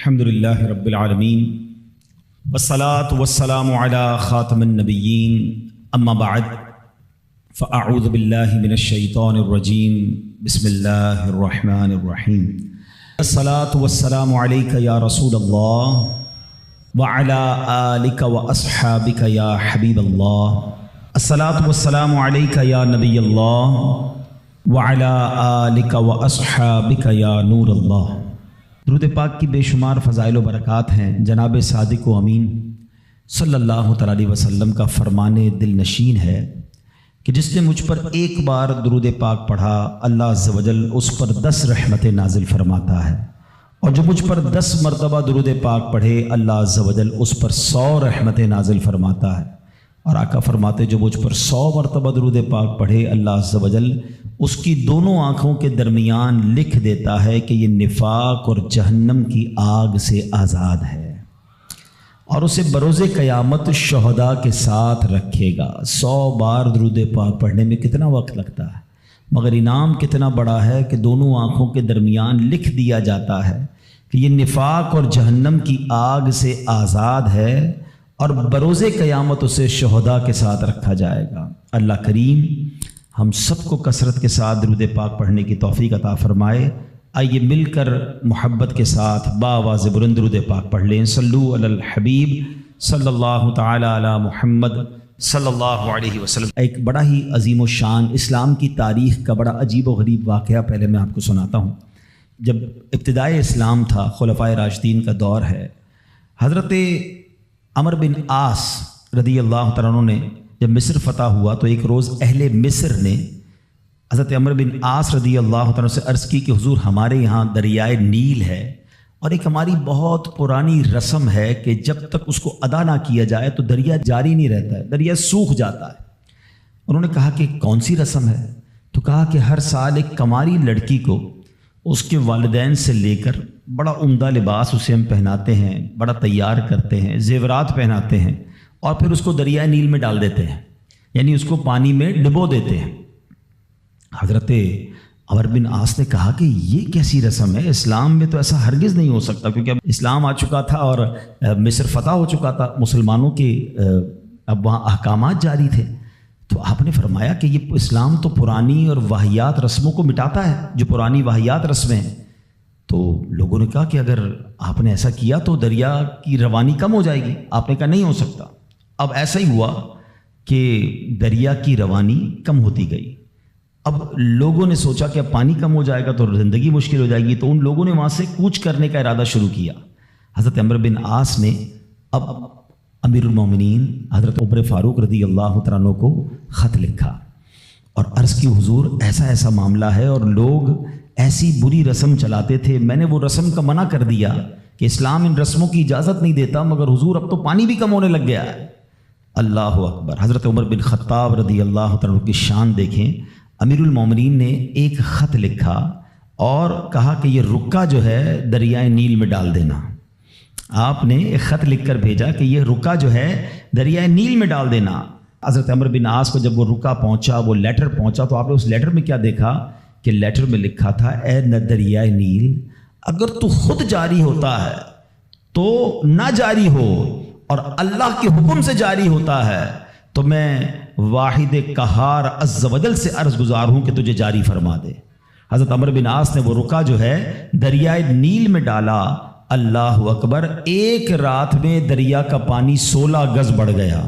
الحمدللہ رب العالمین والصلاة والسلام علی خاتم النبیین اما بعد فاعوذ باللہ من الشیطان الرجیم بسم اللہ الرحمن الرحیم الصلاة والسلام علیک یا رسول اللہ وعلی آلک واصحابک یا حبیب اللہ الصلاة والسلام علیک یا نبی اللہ وعلی آلک واصحابک یا نور اللہ۔ درود پاک کی بے شمار فضائل و برکات ہیں۔ جناب صادق و امین صلی اللہ تعالیٰ علیہ وسلم کا فرمان دل نشین ہے کہ جس نے مجھ پر ایک بار درود پاک پڑھا اللہ عز و جل اس پر 10 رحمتیں نازل فرماتا ہے، اور جو مجھ پر 10 مرتبہ درود پاک پڑھے اللہ عز و جل اس پر 100 رحمتیں نازل فرماتا ہے۔ اور آقا فرماتے جو مجھ پر 100 مرتبہ درود پاک پڑھے اللہ عز و جل اس کی دونوں آنکھوں کے درمیان لکھ دیتا ہے کہ یہ نفاق اور جہنم کی آگ سے آزاد ہے، اور اسے بروز قیامت شہداء کے ساتھ رکھے گا۔ 100 بار درود پاک پڑھنے میں کتنا وقت لگتا ہے، مگر انعام کتنا بڑا ہے کہ دونوں آنکھوں کے درمیان لکھ دیا جاتا ہے کہ یہ نفاق اور جہنم کی آگ سے آزاد ہے، اور بروز قیامت اسے شہداء کے ساتھ رکھا جائے گا۔ اللہ کریم ہم سب کو کثرت کے ساتھ درود پاک پڑھنے کی توفیق عطا فرمائے۔ آئیے مل کر محبت کے ساتھ بآواز بلند درود پاک پڑھ لیں۔ صلو علی الحبیب صلی اللہ تعالی علی محمد صلی اللہ علیہ وسلم۔ ایک بڑا ہی عظیم و شان اسلام کی تاریخ کا بڑا عجیب و غریب واقعہ پہلے میں آپ کو سناتا ہوں۔ جب ابتدائے اسلام تھا، خلفائے راشدین کا دور ہے، حضرت عمر بن عاص رضی اللہ تعالیٰ عنہ نے جب مصر فتح ہوا تو ایک روز اہل مصر نے حضرت عمر بن عاص رضی اللہ تعالیٰ سے عرض کی کہ حضور ہمارے یہاں دریائے نیل ہے، اور ایک ہماری بہت پرانی رسم ہے کہ جب تک اس کو ادا نہ کیا جائے تو دریا جاری نہیں رہتا ہے، دریا سوکھ جاتا ہے۔ انہوں نے کہا کہ کون سی رسم ہے؟ تو کہا کہ ہر سال ایک کماری لڑکی کو اس کے والدین سے لے کر بڑا عمدہ لباس اسے ہم پہناتے ہیں، بڑا تیار کرتے ہیں، زیورات پہناتے ہیں، اور پھر اس کو دریائے نیل میں ڈال دیتے ہیں، یعنی اس کو پانی میں ڈبو دیتے ہیں۔ حضرت عمر بن عاص نے کہا کہ یہ کیسی رسم ہے، اسلام میں تو ایسا ہرگز نہیں ہو سکتا، کیونکہ اب اسلام آ چکا تھا اور مصر فتح ہو چکا تھا، مسلمانوں کے اب وہاں احکامات جاری تھے۔ تو آپ نے فرمایا کہ یہ اسلام تو پرانی اور واہیات رسموں کو مٹاتا ہے، جو پرانی واہیات رسمیں ہیں۔ تو لوگوں نے کہا کہ اگر آپ نے ایسا کیا تو دریا کی روانی کم ہو جائے گی۔ آپ نے کہا نہیں ہو سکتا۔ اب ایسا ہی ہوا کہ دریا کی روانی کم ہوتی گئی۔ اب لوگوں نے سوچا کہ اب پانی کم ہو جائے گا تو زندگی مشکل ہو جائے گی، تو ان لوگوں نے وہاں سے کوچ کرنے کا ارادہ شروع کیا۔ حضرت عمر بن عاص نے اب امیر المومنین حضرت عمر فاروق رضی اللہ تعالیٰ عنہ کو خط لکھا اور عرض کی حضور ایسا ایسا معاملہ ہے، اور لوگ ایسی بری رسم چلاتے تھے، میں نے وہ رسم کا منع کر دیا کہ اسلام ان رسموں کی اجازت نہیں دیتا، مگر حضور اب تو پانی بھی کم ہونے لگ گیا ہے۔ اللہ اکبر۔ حضرت عمر بن خطاب رضی اللہ تعالیٰ عنہ کی شان دیکھیں۔ امیر المومنین نے ایک خط لکھا اور کہا کہ یہ رکا جو ہے دریائے نیل میں ڈال دینا۔ آپ نے ایک خط لکھ کر بھیجا کہ یہ رکا جو ہے دریائے نیل میں ڈال دینا۔ حضرت عمر بن عاص کو جب وہ رکا پہنچا، وہ لیٹر پہنچا، تو آپ نے اس لیٹر میں کیا دیکھا کہ لیٹر میں لکھا تھا اے دریائے نیل، اگر تو خود جاری ہوتا ہے تو نہ جاری ہو، اور اللہ کے حکم سے جاری ہوتا ہے تو میں واحد قہار عز و جل سے عرض گزار ہوں کہ تجھے جاری فرما دے۔ حضرت عمر بن عاص نے وہ رکا جو ہے دریائے نیل میں ڈالا۔ اللہ اکبر۔ ایک رات میں دریا کا پانی 16 گز بڑھ گیا،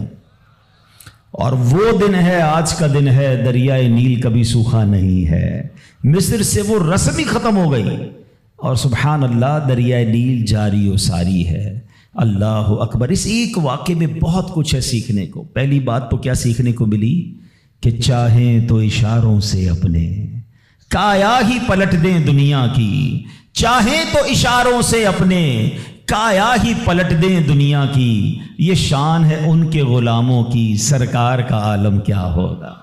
اور وہ دن ہے، آج کا دن ہے، دریائے نیل کبھی سوکھا نہیں ہے۔ مصر سے وہ رسم ہی ختم ہو گئی، اور سبحان اللہ دریائے نیل جاری و ساری ہے۔ اللہ اکبر۔ اس ایک واقعے میں بہت کچھ ہے سیکھنے کو۔ پہلی بات تو کیا سیکھنے کو ملی کہ چاہیں تو اشاروں سے اپنے کایا ہی پلٹ دیں دنیا کی، چاہیں تو اشاروں سے اپنے کایا ہی پلٹ دیں دنیا کی، یہ شان ہے ان کے غلاموں کی، سرکار کا عالم کیا ہوگا۔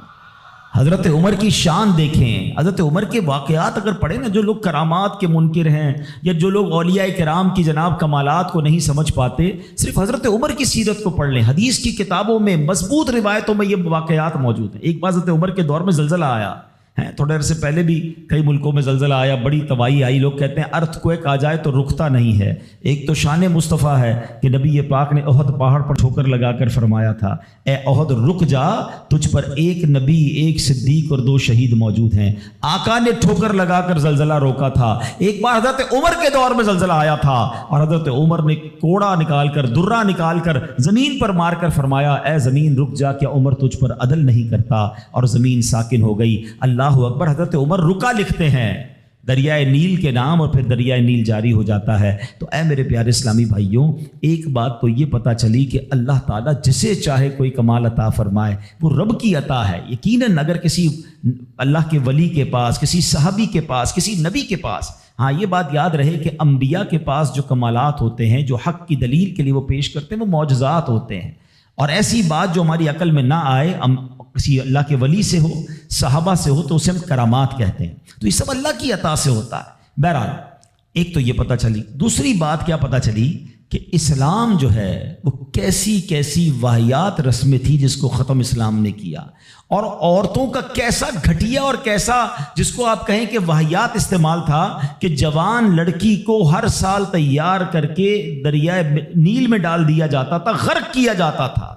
حضرت عمر کی شان دیکھیں۔ حضرت عمر کے واقعات اگر پڑھیں نا، جو لوگ کرامات کے منکر ہیں یا جو لوگ اولیاء کرام کی جناب کمالات کو نہیں سمجھ پاتے، صرف حضرت عمر کی سیرت کو پڑھ لیں۔ حدیث کی کتابوں میں مضبوط روایتوں میں یہ واقعات موجود ہیں۔ ایک بار حضرت عمر کے دور میں زلزلہ آیا، تھوڑے عرصے پہلے بھی کئی ملکوں میں زلزلہ آیا، بڑی تباہی آئی، لوگ کہتے ہیں ارتھ کوئک آ جائے تو رکتا نہیں ہے۔ ایک تو شان مصطفیٰ ہے کہ نبی پاک نے احد پہاڑ پر ٹھوکر لگا کر فرمایا تھا، اے احد رک جا، تجھ پر ایک نبی، ایک صدیق اور 2 شہید موجود ہیں۔ آقا نے ٹھوکر لگا کر زلزلہ روکا تھا۔ ایک بار حضرت عمر کے دور میں زلزلہ آیا تھا اور حضرت عمر نے کوڑا نکال کر، درہ نکال کر زمین پر مار کر فرمایا، اے زمین رک جا، کیا عمر تجھ پر عدل نہیں کرتا؟ اور زمین ساکن ہو گئی۔ اللہ اکبر۔ حضرت عمر رکا لکھتے ہیں دریائے نیل کے نام، اور پھر دریائے نیل جاری ہو جاتا ہے۔ تو اے میرے پیارے اسلامی بھائیوں، ایک بات تو یہ پتہ چلی کہ اللہ تعالیٰ جسے چاہے کوئی کمال عطا فرمائے، وہ رب کی عطا ہے۔ یقیناً اگر کسی اللہ کے ولی کے پاس، کسی صحابی کے پاس، کسی نبی کے پاس، ہاں یہ بات یاد رہے کہ انبیاء کے پاس جو کمالات ہوتے ہیں، جو حق کی دلیل کے لیے وہ پیش کرتے ہیں، وہ معجزات ہوتے ہیں۔ اور ایسی بات جو ہماری عقل میں نہ آئے، کسی اللہ کے ولی سے ہو، صحابہ سے ہو، تو اسے ہم کرامات کہتے ہیں۔ تو یہ سب اللہ کی عطا سے ہوتا ہے۔ بہرحال ایک تو یہ پتہ چلی، دوسری بات کیا پتہ چلی کہ اسلام جو ہے وہ کیسی کیسی واہیات رسمیں تھی جس کو ختم اسلام نے کیا، اور عورتوں کا کیسا گھٹیا اور کیسا جس کو آپ کہیں کہ واہیات استعمال تھا کہ جوان لڑکی کو ہر سال تیار کر کے دریائے نیل میں ڈال دیا جاتا تھا، غرق کیا جاتا تھا۔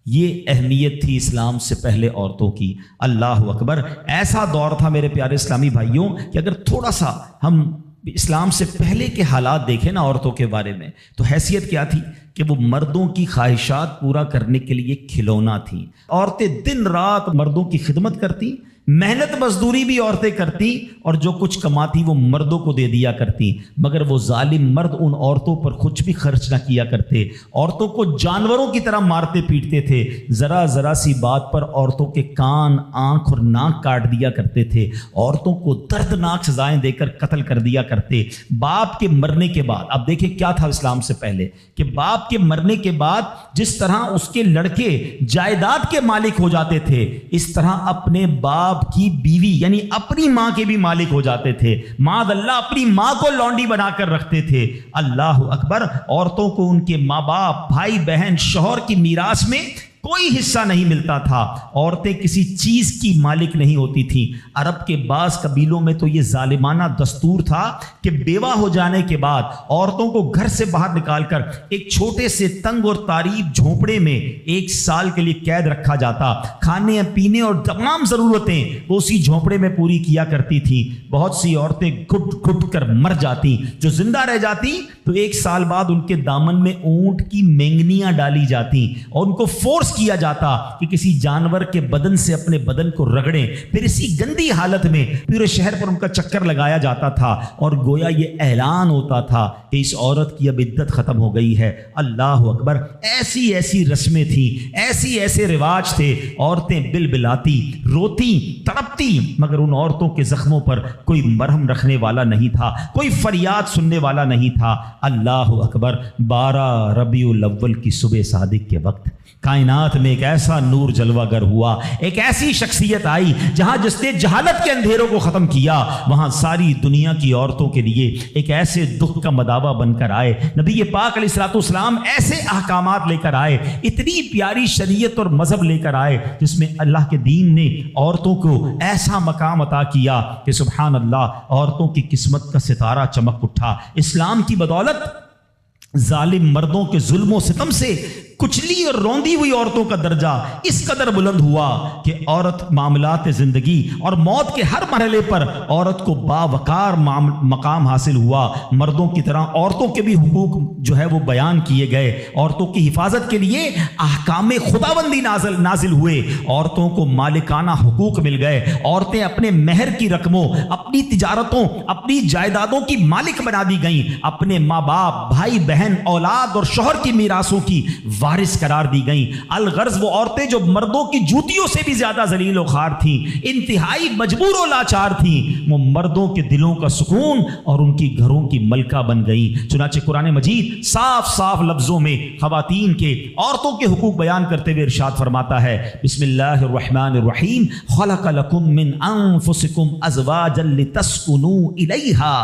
یہ اہمیت تھی اسلام سے پہلے عورتوں کی۔ اللہ اکبر۔ ایسا دور تھا میرے پیارے اسلامی بھائیوں کہ اگر تھوڑا سا ہم اسلام سے پہلے کے حالات دیکھیں نا عورتوں کے بارے میں، تو حیثیت کیا تھی کہ وہ مردوں کی خواہشات پورا کرنے کے لیے کھلونا تھیں۔ عورتیں دن رات مردوں کی خدمت کرتی، محنت مزدوری بھی عورتیں کرتی، اور جو کچھ کماتی وہ مردوں کو دے دیا کرتی، مگر وہ ظالم مرد ان عورتوں پر کچھ بھی خرچ نہ کیا کرتے، عورتوں کو جانوروں کی طرح مارتے پیٹتے تھے، ذرا ذرا سی بات پر عورتوں کے کان، آنکھ اور ناک کاٹ دیا کرتے تھے، عورتوں کو دردناک سزائیں دے کر قتل کر دیا کرتے۔ باپ کے مرنے کے بعد، اب دیکھیں کیا تھا اسلام سے پہلے کہ باپ کے مرنے کے بعد جس طرح اس کے لڑکے جائیداد کے مالک ہو جاتے تھے، اس طرح اپنے باپ کی بیوی یعنی اپنی ماں کے بھی مالک ہو جاتے تھے۔ معاذ اللہ، اپنی ماں کو لونڈی بنا کر رکھتے تھے۔ اللہ اکبر۔ عورتوں کو ان کے ماں باپ، بھائی بہن، شوہر کی میراث میں کوئی حصہ نہیں ملتا تھا۔ عورتیں کسی چیز کی مالک نہیں ہوتی تھیں۔ عرب کے بعض قبیلوں میں تو یہ ظالمانہ دستور تھا کہ بیوہ ہو جانے کے بعد عورتوں کو گھر سے باہر نکال کر ایک چھوٹے سے تنگ اور تاریب جھونپڑے میں 1 سال کے لیے قید رکھا جاتا۔ کھانے پینے اور تمام ضرورتیں وہ اسی جھونپڑے میں پوری کیا کرتی تھیں۔ بہت سی عورتیں گھٹ گھٹ کر مر جاتی، جو زندہ رہ جاتی تو 1 سال بعد ان کے دامن میں اونٹ کی مینگنیاں ڈالی جاتی اور ان کو فورس کیا جاتا کہ کسی جانور کے بدن سے اپنے بدن کو رگڑیں، پھر اسی گندی حالت میں پورے شہر پر ان کا چکر لگایا جاتا تھا، اور گویا یہ اعلان ہوتا تھا کہ اس عورت کی اب عدت ختم ہو گئی ہے۔ اللہ اکبر۔ ایسی ایسی رسمیں تھیں، ایسے رواج تھے۔ عورتیں بلبلاتی، روتی، تڑپتی، مگر ان عورتوں کے زخموں پر کوئی مرہم رکھنے والا نہیں تھا، کوئی فریاد سننے والا نہیں تھا۔ اللہ اکبر۔ 12 ربیع الاول کی صبح صادق کے وقت کائنات میں ایک ایسا نور جلوہ گر ہوا، ایک ایسی شخصیت آئی جہاں جس نے جہالت کے اندھیروں کو ختم کیا، وہاں ساری دنیا کی عورتوں کے لیے ایک ایسے دکھ کا مداوا بن کر آئے۔ نبی پاک علیہ الصلوۃ والسلام ایسے احکامات لے کر آئے، اتنی پیاری شریعت اور مذہب لے کر آئے جس میں اللہ کے دین نے عورتوں کو ایسا مقام عطا کیا کہ سبحان اللہ، عورتوں کی قسمت کا ستارہ چمک اٹھا۔ اسلام کی بدولت ظالم مردوں کے ظلم و ستم سے کچلی اور روندی ہوئی عورتوں کا درجہ اس قدر بلند ہوا کہ عورت معاملات زندگی اور موت کے ہر مرحلے پر عورت کو باوقار مقام حاصل ہوا۔ مردوں کی طرح عورتوں کے بھی حقوق جو ہے وہ بیان کیے گئے، عورتوں کی حفاظت کے لیے احکام خداوندی نازل ہوئے، عورتوں کو مالکانہ حقوق مل گئے، عورتیں اپنے مہر کی رقموں، اپنی تجارتوں، اپنی جائیدادوں کی مالک بنا دی گئیں، اپنے ماں باپ، بھائی بہن، اولاد اور شوہر کی میراثوں کی وارث قرار دی گئیں۔ الغرض وہ عورتیں جو مردوں کی جوتیوں سے بھی زیادہ ذلیل و خوار تھیں، انتہائی مجبور و لاچار تھیں، وہ مردوں کے دلوں کا سکون اور ان کی گھروں کی ملکہ بن گئیں۔ چنانچہ قرآن مجید صاف صاف لفظوں میں خواتین کے، عورتوں کے حقوق بیان کرتے ہوئے ارشاد فرماتا ہے، بسم اللہ الرحمن الرحیم، خلق لکم من انفسکم ازواجا لتسکنوا الیہا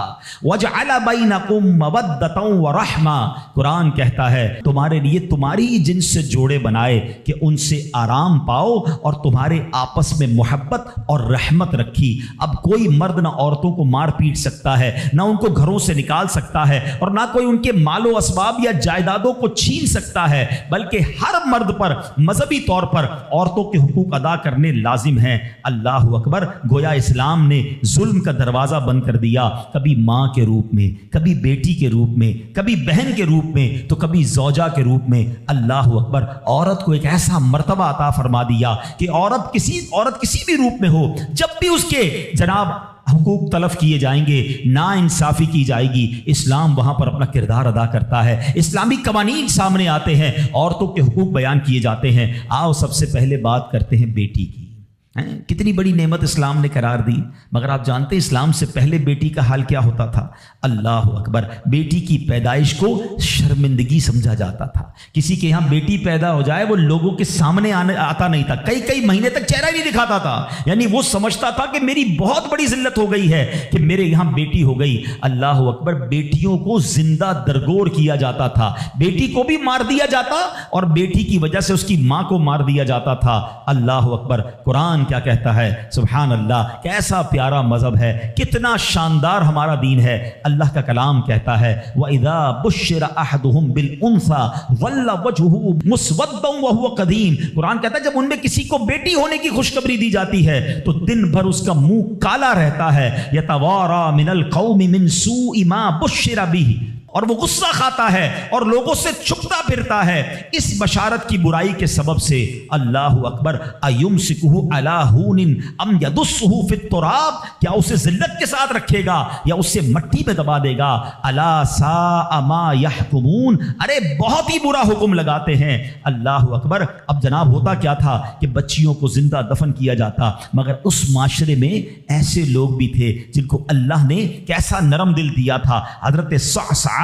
وجعل بینکم مودۃ ورحمہ۔ قرآن کہتا ہے تمہارے لیے تمہاری ہی جنس سے جوڑے بنائے کہ ان سے آرام پاؤ اور تمہارے آپس میں محبت اور رحمت رکھی۔ اب کوئی مرد نہ عورتوں کو مار پیٹ سکتا ہے، نہ ان کو گھروں سے نکال سکتا ہے، اور نہ کوئی ان کے مال و اسباب یا جائیدادوں کو چھین سکتا ہے، بلکہ ہر مرد پر مذہبی طور پر عورتوں کے حقوق ادا کرنے لازم ہیں۔ اللہ اکبر! گویا اسلام نے ظلم کا دروازہ بند کر دیا، کبھی ماں کے روپ میں، کبھی بیٹی کے روپ میں، کبھی بہن کے روپ میں، تو کبھی زوجہ کے روپ میں۔ اللہ اکبر! عورت کو ایک ایسا مرتبہ عطا فرما دیا کہ عورت کسی بھی روپ میں ہو، جب بھی اس کے جناب حقوق تلف کیے جائیں گے، نا انصافی کی جائے گی، اسلام وہاں پر اپنا کردار ادا کرتا ہے۔ اسلامی قوانین سامنے آتے ہیں، عورتوں کے حقوق بیان کیے جاتے ہیں۔ آؤ سب سے پہلے بات کرتے ہیں بیٹی کی۔ کتنی بڑی نعمت اسلام نے قرار دی، مگر آپ جانتے ہیں اسلام سے پہلے بیٹی کا حال کیا ہوتا تھا؟ اللہ اکبر! بیٹی کی پیدائش کو شرمندگی سمجھا جاتا تھا۔ کسی کے یہاں بیٹی پیدا ہو جائے وہ لوگوں کے سامنے آتا نہیں تھا، کئی مہینے تک چہرہ نہیں دکھاتا تھا، یعنی وہ سمجھتا تھا کہ میری بہت بڑی ذلت ہو گئی ہے کہ میرے یہاں بیٹی ہو گئی۔ اللہ اکبر! بیٹیوں کو زندہ درگور کیا جاتا تھا، بیٹی کو بھی مار دیا جاتا اور بیٹی کی وجہ سے اس کی ماں کو مار دیا جاتا تھا۔ اللہ اکبر! قرآن کیا کہتا ہے؟ سبحان اللہ! کیسا پیارا مذہب ہے، کتنا شاندار ہمارا دین ہے۔ اللہ کا کلام کہتا ہے وَإِذَا بُشِّرَ أَحَدُهُمْ بِالْأُنثَىٰ ظَلَّ وَجْهُهُ مُسْوَدًّا وَهُوَ كَظِيمٌ۔ قرآن کہتا ہے جب ان میں کسی کو بیٹی ہونے کی خوشخبری دی جاتی ہے تو دن بھر اس کا منہ کالا رہتا ہے۔ يَتَوَارَىٰ مِنَ الْقَوْمِ مِنْ سُوءِ مَا بُشِّرَ بِهِ، اور وہ غصہ کھاتا ہے اور لوگوں سے چھپتا پھرتا ہے اس بشارت کی برائی کے سبب سے۔ اللہ اکبر! ایمسکہ علی ہون ام یدسہ فی التراب، کیا اسے ذلت کے ساتھ رکھے گا یا اسے مٹی میں دبا دے گا؟ الا ساء ما یحکمون، ارے بہت ہی برا حکم لگاتے ہیں۔ اللہ اکبر! اب جناب ہوتا کیا تھا کہ بچیوں کو زندہ دفن کیا جاتا، مگر اس معاشرے میں ایسے لوگ بھی تھے جن کو اللہ نے کیسا نرم دل دیا تھا۔ حضرت صعصع،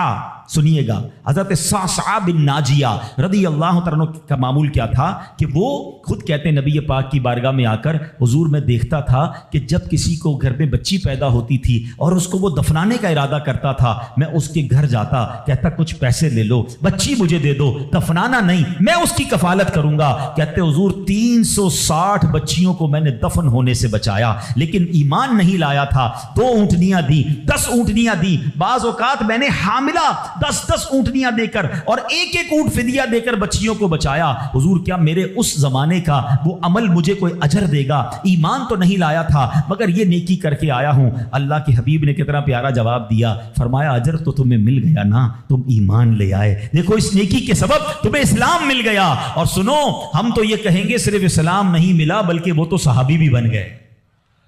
سنیے گا، حضرت صعصع بن ناجیہ رضی اللہ تعالیٰ عنہ کا معمول کیا تھا کہ وہ خود کہتے ہیں نبی پاک کی بارگاہ میں آ کر حضور میں دیکھتا تھا کہ جب کسی کو گھر میں بچی پیدا ہوتی تھی اور اس کو وہ دفنانے کا ارادہ کرتا تھا، میں اس کے گھر جاتا، کہتا کچھ پیسے لے لو، بچی مجھے دے دو، دفنانا نہیں، میں اس کی کفالت کروں گا۔ کہتے حضور 360 بچیوں کو میں نے دفن ہونے سے بچایا، لیکن ایمان نہیں لایا تھا۔ 2 اونٹنیاں دی، 10 اونٹنیاں دی، بعض اوقات میں نے حاملہ 10 اونٹنیاں دے کر اور ایک اونٹ فدیہ دے کر بچیوں کو بچایا۔ حضور کیا میرے اس زمانے کا وہ عمل مجھے کوئی اجر دے گا؟ ایمان تو نہیں لایا تھا مگر یہ نیکی کر کے آیا ہوں۔ اللہ کے حبیب نے کتنا پیارا جواب دیا، فرمایا اجر تو تمہیں مل گیا نا، تم ایمان لے آئے، دیکھو اس نیکی کے سبب تمہیں اسلام مل گیا۔ اور سنو، ہم تو یہ کہیں گے صرف اسلام نہیں ملا بلکہ وہ تو صحابی بھی بن گئے،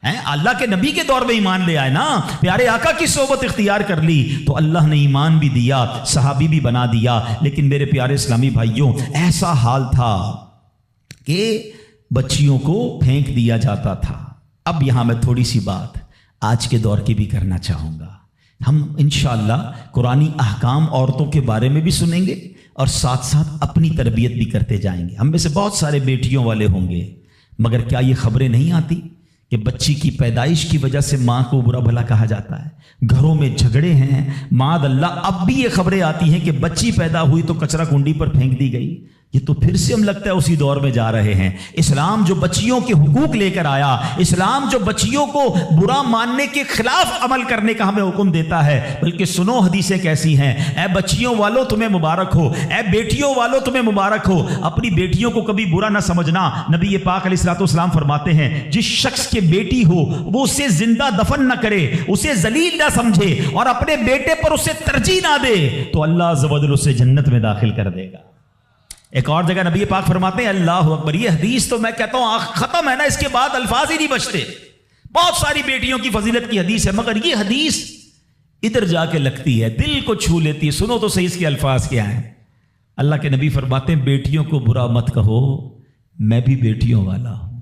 اللہ کے نبی کے دور میں ایمان لے آئے نا، پیارے آقا کی صحبت اختیار کر لی تو اللہ نے ایمان بھی دیا، صحابی بھی بنا دیا۔ لیکن میرے پیارے اسلامی بھائیوں، ایسا حال تھا کہ بچیوں کو پھینک دیا جاتا تھا۔ اب یہاں میں تھوڑی سی بات آج کے دور کی بھی کرنا چاہوں گا۔ ہم انشاءاللہ قرآنی احکام عورتوں کے بارے میں بھی سنیں گے اور ساتھ ساتھ اپنی تربیت بھی کرتے جائیں گے۔ ہم میں سے بہت سارے بیٹیوں والے ہوں گے، مگر کیا یہ خبریں نہیں آتی کہ بچی کی پیدائش کی وجہ سے ماں کو برا بھلا کہا جاتا ہے، گھروں میں جھگڑے ہیں، معاذ اللہ اب بھی یہ خبریں آتی ہیں کہ بچی پیدا ہوئی تو کچرا کنڈی پر پھینک دی گئی۔ یہ تو پھر سے ہم لگتا ہے اسی دور میں جا رہے ہیں۔ اسلام جو بچیوں کے حقوق لے کر آیا، اسلام جو بچیوں کو برا ماننے کے خلاف عمل کرنے کا ہمیں حکم دیتا ہے، بلکہ سنو حدیثیں کیسی ہیں۔ اے بچیوں والو تمہیں مبارک ہو، اے بیٹیوں والو تمہیں مبارک ہو، اپنی بیٹیوں کو کبھی برا نہ سمجھنا۔ نبی پاک علیہ الصلوۃ والسلام فرماتے ہیں جس شخص کے بیٹی ہو وہ اسے زندہ دفن نہ کرے، اسے ذلیل نہ سمجھے اور اپنے بیٹے پر اسے ترجیح نہ دے تو اللہ عز و جل اسے جنت میں داخل کر دے گا۔ ایک اور جگہ نبی پاک فرماتے ہیں اللہ اکبر، یہ حدیث تو میں کہتا ہوں ختم ہے نا، اس کے بعد الفاظ ہی نہیں بچتے۔ بہت ساری بیٹیوں کی فضیلت کی حدیث ہے مگر یہ حدیث ادھر جا کے لگتی ہے، دل کو چھو لیتی ہے۔ سنو تو صحیح اس کے الفاظ کیا ہیں۔ اللہ کے نبی فرماتے ہیں بیٹیوں کو برا مت کہو، میں بھی بیٹیوں والا ہوں۔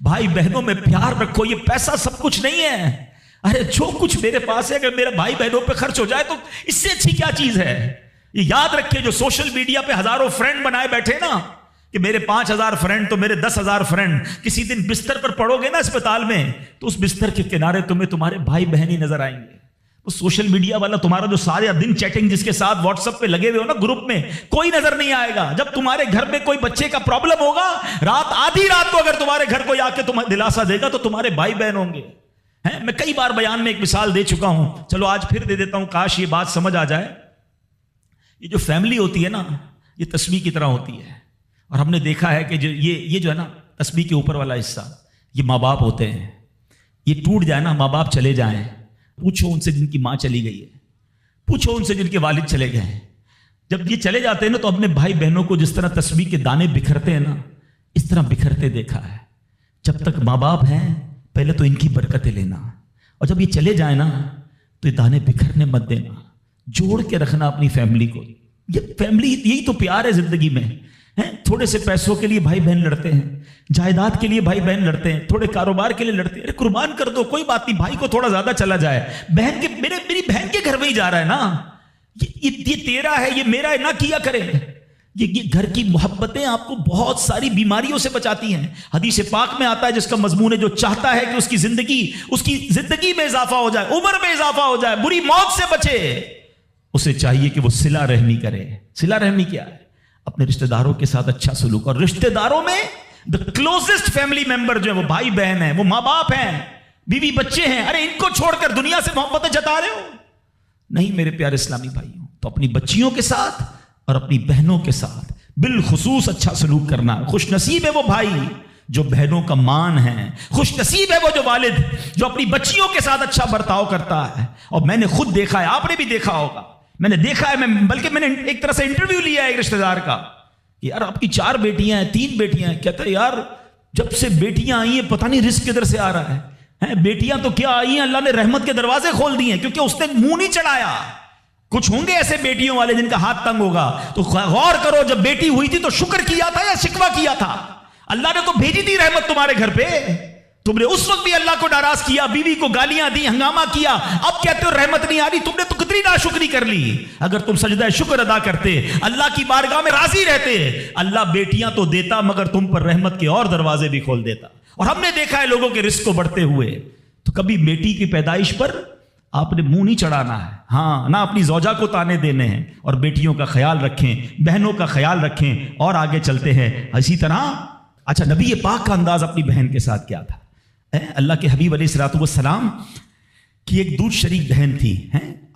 بھائی بہنوں میں پیار رکھو. یہ پیسہ سب کچھ نہیں ہے. ارے جو کچھ میرے پاس ہے اگر میرا بھائی بہنوں پہ خرچ ہو جائے تو اس سے اچھی کیا چیز ہے. یہ یاد رکھے جو سوشل میڈیا پہ ہزاروں فرینڈ بنائے بیٹھے نا کہ میرے 5,000 فرینڈ تو میرے 10,000 فرینڈ, کسی دن بستر پر پڑو گے نا اسپتال میں تو اس بستر کے کنارے تمہیں تمہارے بھائی بہن ہی نظر آئیں گے. وہ سوشل میڈیا والا تمہارا جو سارے دن چیٹنگ جس کے ساتھ واٹس ایپ پہ لگے ہوئے ہو نا گروپ میں, کوئی نظر نہیں آئے گا. جب تمہارے گھر میں کوئی بچے کا پرابلم ہوگا, آدھی رات کو اگر تمہارے گھر کوئی آ کے تمہیں دلاسا دے گا تو تمہارے بھائی بہن ہوں گے. میں کئی بار بیان میں ایک مثال دے چکا ہوں, چلو آج پھر دے دیتا ہوں, کاش یہ بات سمجھ آ جائے. یہ جو فیملی ہوتی ہے نا یہ تسبیح کی طرح ہوتی ہے. اور ہم نے دیکھا ہے کہ یہ جو ہے نا تسبیح کے اوپر والا حصہ یہ ماں باپ ہوتے ہیں. یہ ٹوٹ جائے نا, ماں باپ چلے جائیں, پوچھو ان سے جن کی ماں چلی گئی ہے, پوچھو ان سے جن کے والد چلے گئے ہیں. جب یہ چلے جاتے ہیں نا تو اپنے بھائی بہنوں کو جس طرح تسبیح کے دانے بکھرتے ہیں نا اس طرح بکھرتے دیکھا ہے. جب تک ماں باپ ہیں پہلے تو ان کی برکتیں لینا, اور جب یہ چلے جائیں نا تو یہ دانے بکھرنے مت دینا, جوڑ کے رکھنا اپنی فیملی کو. یہ فیملی یہی تو پیار ہے زندگی میں. تھوڑے سے پیسوں کے لیے بھائی بہن لڑتے ہیں, جائیداد کے لیے بھائی بہن لڑتے ہیں, تھوڑے کاروبار کے لیے لڑتے ہیں. ارے قربان کر دو, کوئی بات نہیں, بھائی کو تھوڑا زیادہ چلا جائے, بہن کے میری بہن کے گھر میں ہی جا رہا ہے نا, یہ تیرا ہے یہ میرا ہے, نہ کیا کرے. یہ گھر کی محبتیں آپ کو بہت ساری بیماریوں سے بچاتی ہیں. حدیث پاک میں آتا ہے جس کا مضمون ہے جو چاہتا ہے کہ اس کی زندگی میں اضافہ ہو جائے, عمر میں اضافہ ہو جائے, بری موت سے بچے, اسے چاہیے کہ وہ صلہ رحمی کرے. صلہ رحمی کیا ہے؟ اپنے رشتہ داروں کے ساتھ اچھا سلوک. اور رشتہ داروں میں the closest family member جو ہے وہ بھائی بہن ہیں, وہ ماں باپ ہیں, بیوی بچے ہیں. ارے ان کو چھوڑ کر دنیا سے محبتیں جتا رہے ہو؟ نہیں میرے پیارے اسلامی بھائیوں. تو اپنی بچیوں کے ساتھ اور اپنی بہنوں کے ساتھ بالخصوص اچھا سلوک کرنا. خوش نصیب ہے وہ بھائی جو بہنوں کا مان ہے, خوش نصیب ہے وہ جو والد جو اپنی بچیوں کے ساتھ اچھا برتاؤ کرتا ہے. اور میں نے خود دیکھا ہے, آپ نے بھی دیکھا ہوگا, میں نے دیکھا ہے, بلکہ میں نے ایک طرح سے انٹرویو لیا ہے ایک رشتہ دار کا, یار آپ کی 4 بیٹیاں ہیں 3 بیٹیاں ہیں. کہتا ہے یار جب سے بیٹیاں آئی ہیں پتہ نہیں رزق کدھر سے آ رہا ہے. بیٹیاں تو کیا آئی ہیں, اللہ نے رحمت کے دروازے کھول دیے ہیں, کیونکہ اس نے منہ نہیں چڑھایا. کچھ ہوں گے ایسے بیٹیوں والے جن کا ہاتھ تنگ ہوگا, تو غور کرو جب بیٹی ہوئی تھی تو شکر کیا تھا یا شکوہ کیا تھا؟ اللہ نے تو بھیجی تھی رحمت تمہارے گھر پہ, تم نے اس وقت بھی اللہ کو ناراض کیا, بیوی کو گالیاں دی, ہنگامہ کیا, اب کہتے ہو رحمت نہیں آ رہی. تم نے تو کتنی ناشکری کر لی. اگر تم سجدہ شکر ادا کرتے, اللہ کی بارگاہ میں راضی رہتے, اللہ بیٹیاں تو دیتا مگر تم پر رحمت کے اور دروازے بھی کھول دیتا. اور ہم نے دیکھا ہے لوگوں کے رزق کو بڑھتے ہوئے. تو کبھی بیٹی کی پیدائش پر آپ نے منہ نہیں چڑھانا ہے, ہاں نہ اپنی زوجہ کو تانے دینے ہیں. اور بیٹیوں کا خیال رکھیں, بہنوں کا خیال رکھیں. اور آگے چلتے ہیں اسی طرح. اچھا, نبی پاک کا انداز اپنی بہن کے ساتھ کیا تھا؟ اللہ کے حبیب علیہ الصلوۃ والسلام کی ایک دودھ شریک بہن تھی,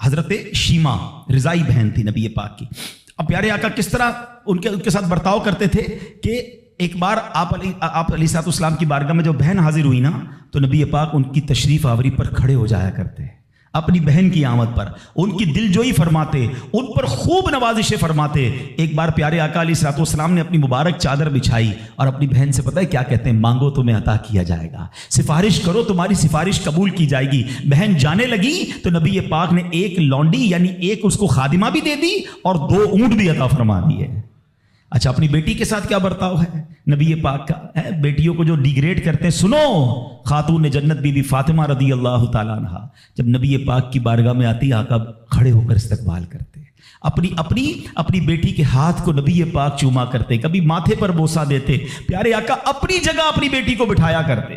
حضرت شیما, رضائی بہن تھی نبی پاک کی. اب پیارے آقا کس طرح ان کے ساتھ برتاؤ کرتے تھے کہ ایک بار آپ علیہ الصلوۃ والسلام کی بارگاہ میں جو بہن حاضر ہوئی نا تو نبی پاک ان کی تشریف آوری پر کھڑے ہو جایا کرتے, اپنی بہن کی آمد پر ان کی دل جوئی فرماتے, ان پر خوب نوازشیں فرماتے. ایک بار پیارے آقا علیہ الصلوۃ والسلام نے اپنی مبارک چادر بچھائی اور اپنی بہن سے پتہ ہے کیا کہتے ہیں؟ مانگو تمہیں عطا کیا جائے گا, سفارش کرو تمہاری سفارش قبول کی جائے گی. بہن جانے لگی تو نبی پاک نے ایک لونڈی یعنی ایک اس کو خادمہ بھی دے دی اور 2 اونٹ بھی عطا فرما دیے. اچھا, اپنی بیٹی کے ساتھ کیا برتاؤ ہے نبی پاک کا؟ بیٹیوں کو جو ڈیگریڈ کرتے ہیں. سنو, خاتون جنت بی بی فاطمہ رضی اللہ تعالیٰ عنہ جب نبی پاک کی بارگاہ میں آتی, آقا کھڑے ہو کر استقبال کرتے, اپنی بیٹی کے ہاتھ کو نبی پاک چوما کرتے, کبھی ماتھے پر بوسہ دیتے. پیارے آقا اپنی جگہ اپنی بیٹی کو بٹھایا کرتے.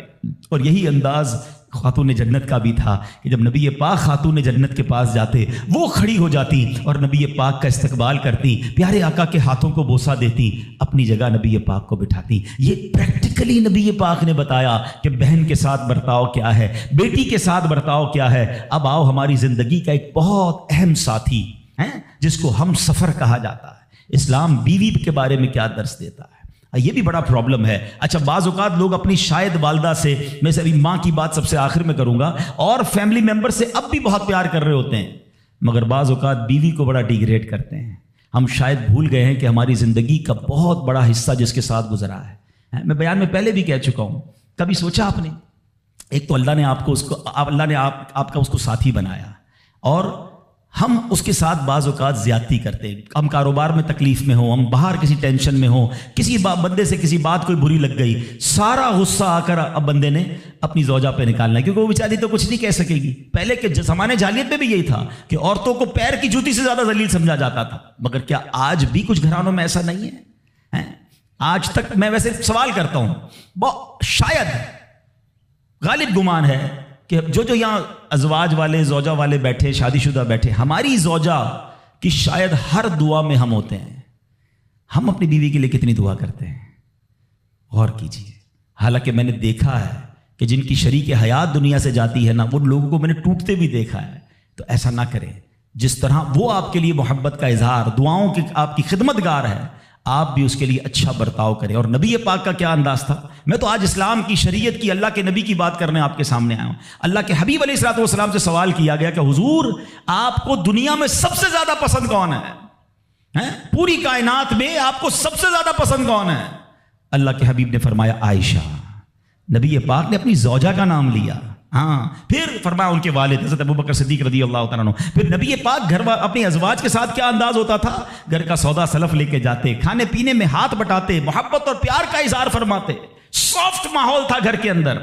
اور یہی انداز خاتون جنت کا بھی تھا کہ جب نبی پاک خاتون جنت کے پاس جاتے وہ کھڑی ہو جاتی اور نبی پاک کا استقبال کرتی, پیارے آقا کے ہاتھوں کو بوسہ دیتی, اپنی جگہ نبی پاک کو بٹھاتی. یہ پریکٹیکلی نبی پاک نے بتایا کہ بہن کے ساتھ برتاؤ کیا ہے, بیٹی کے ساتھ برتاؤ کیا ہے. اب آؤ ہماری زندگی کا ایک بہت اہم ساتھی ہے جس کو ہم سفر کہا جاتا ہے. اسلام بیوی کے بارے میں کیا درس دیتا ہے؟ یہ بھی بڑا پرابلم ہے. اچھا, بعض اوقات لوگ اپنی شاید والدہ سے, میں سے ابھی ماں کی بات سب سے آخر میں کروں گا, اور فیملی ممبر سے اب بھی بہت پیار کر رہے ہوتے ہیں, مگر بعض اوقات بیوی کو بڑا ڈیگریڈ کرتے ہیں. ہم شاید بھول گئے ہیں کہ ہماری زندگی کا بہت بڑا حصہ جس کے ساتھ گزرا ہے. میں بیان میں پہلے بھی کہہ چکا ہوں, کبھی سوچا آپ نے, ایک تو اللہ نے آپ کا اس کو ساتھی بنایا, اور ہم اس کے ساتھ بعض اوقات زیادتی کرتے ہیں. ہم کاروبار میں تکلیف میں ہوں، ہم باہر کسی ٹینشن میں ہوں، کسی بندے سے کسی بات کوئی بری لگ گئی، سارا غصہ آ کر اب بندے نے اپنی زوجہ پہ نکالنا ہے، کیونکہ وہ بیچاری تو کچھ نہیں کہہ سکے گی. پہلے کے زمانے جاہلیت میں بھی یہی تھا کہ عورتوں کو پیر کی جوتی سے زیادہ ذلیل سمجھا جاتا تھا. مگر کیا آج بھی کچھ گھرانوں میں ایسا نہیں ہے؟ آج تک میں ویسے سوال کرتا ہوں، شاید غالب گمان ہے کہ جو یہاں ازواج والے، زوجہ والے بیٹھے، شادی شدہ بیٹھے، ہماری زوجہ کی شاید ہر دعا میں ہم ہوتے ہیں. ہم اپنی بیوی کے لیے کتنی دعا کرتے ہیں، غور کیجیے. حالانکہ میں نے دیکھا ہے کہ جن کی شریک حیات دنیا سے جاتی ہے نا، وہ لوگوں کو میں نے ٹوٹتے بھی دیکھا ہے. تو ایسا نہ کریں. جس طرح وہ آپ کے لیے محبت کا اظہار، دعاؤں کی آپ کی خدمت گار ہے، آپ بھی اس کے لیے اچھا برتاؤ کریں. اور نبی پاک کا کیا انداز تھا. میں تو آج اسلام کی، شریعت کی، اللہ کے نبی کی بات کرنے آپ کے سامنے آیا ہوں. اللہ کے حبیب علیہ الصلوۃ والسلام سے سوال کیا گیا کہ حضور آپ کو دنیا میں سب سے زیادہ پسند کون ہے؟ پوری کائنات میں آپ کو سب سے زیادہ پسند کون ہے؟ اللہ کے حبیب نے فرمایا عائشہ. نبی پاک نے اپنی زوجہ کا نام لیا. پھر فرمایا ان کے والد حضرت ابوبکر صدیق رضی اللہ تعالیٰ عنہ. پھر نبی پاک گھر اپنی ازواج کے ساتھ کیا انداز ہوتا تھا؟ گھر کا سودا سلف لے کے جاتے، کھانے پینے میں ہاتھ بٹاتے، محبت اور پیار کا اظہار فرماتے. سافٹ ماحول تھا گھر کے اندر.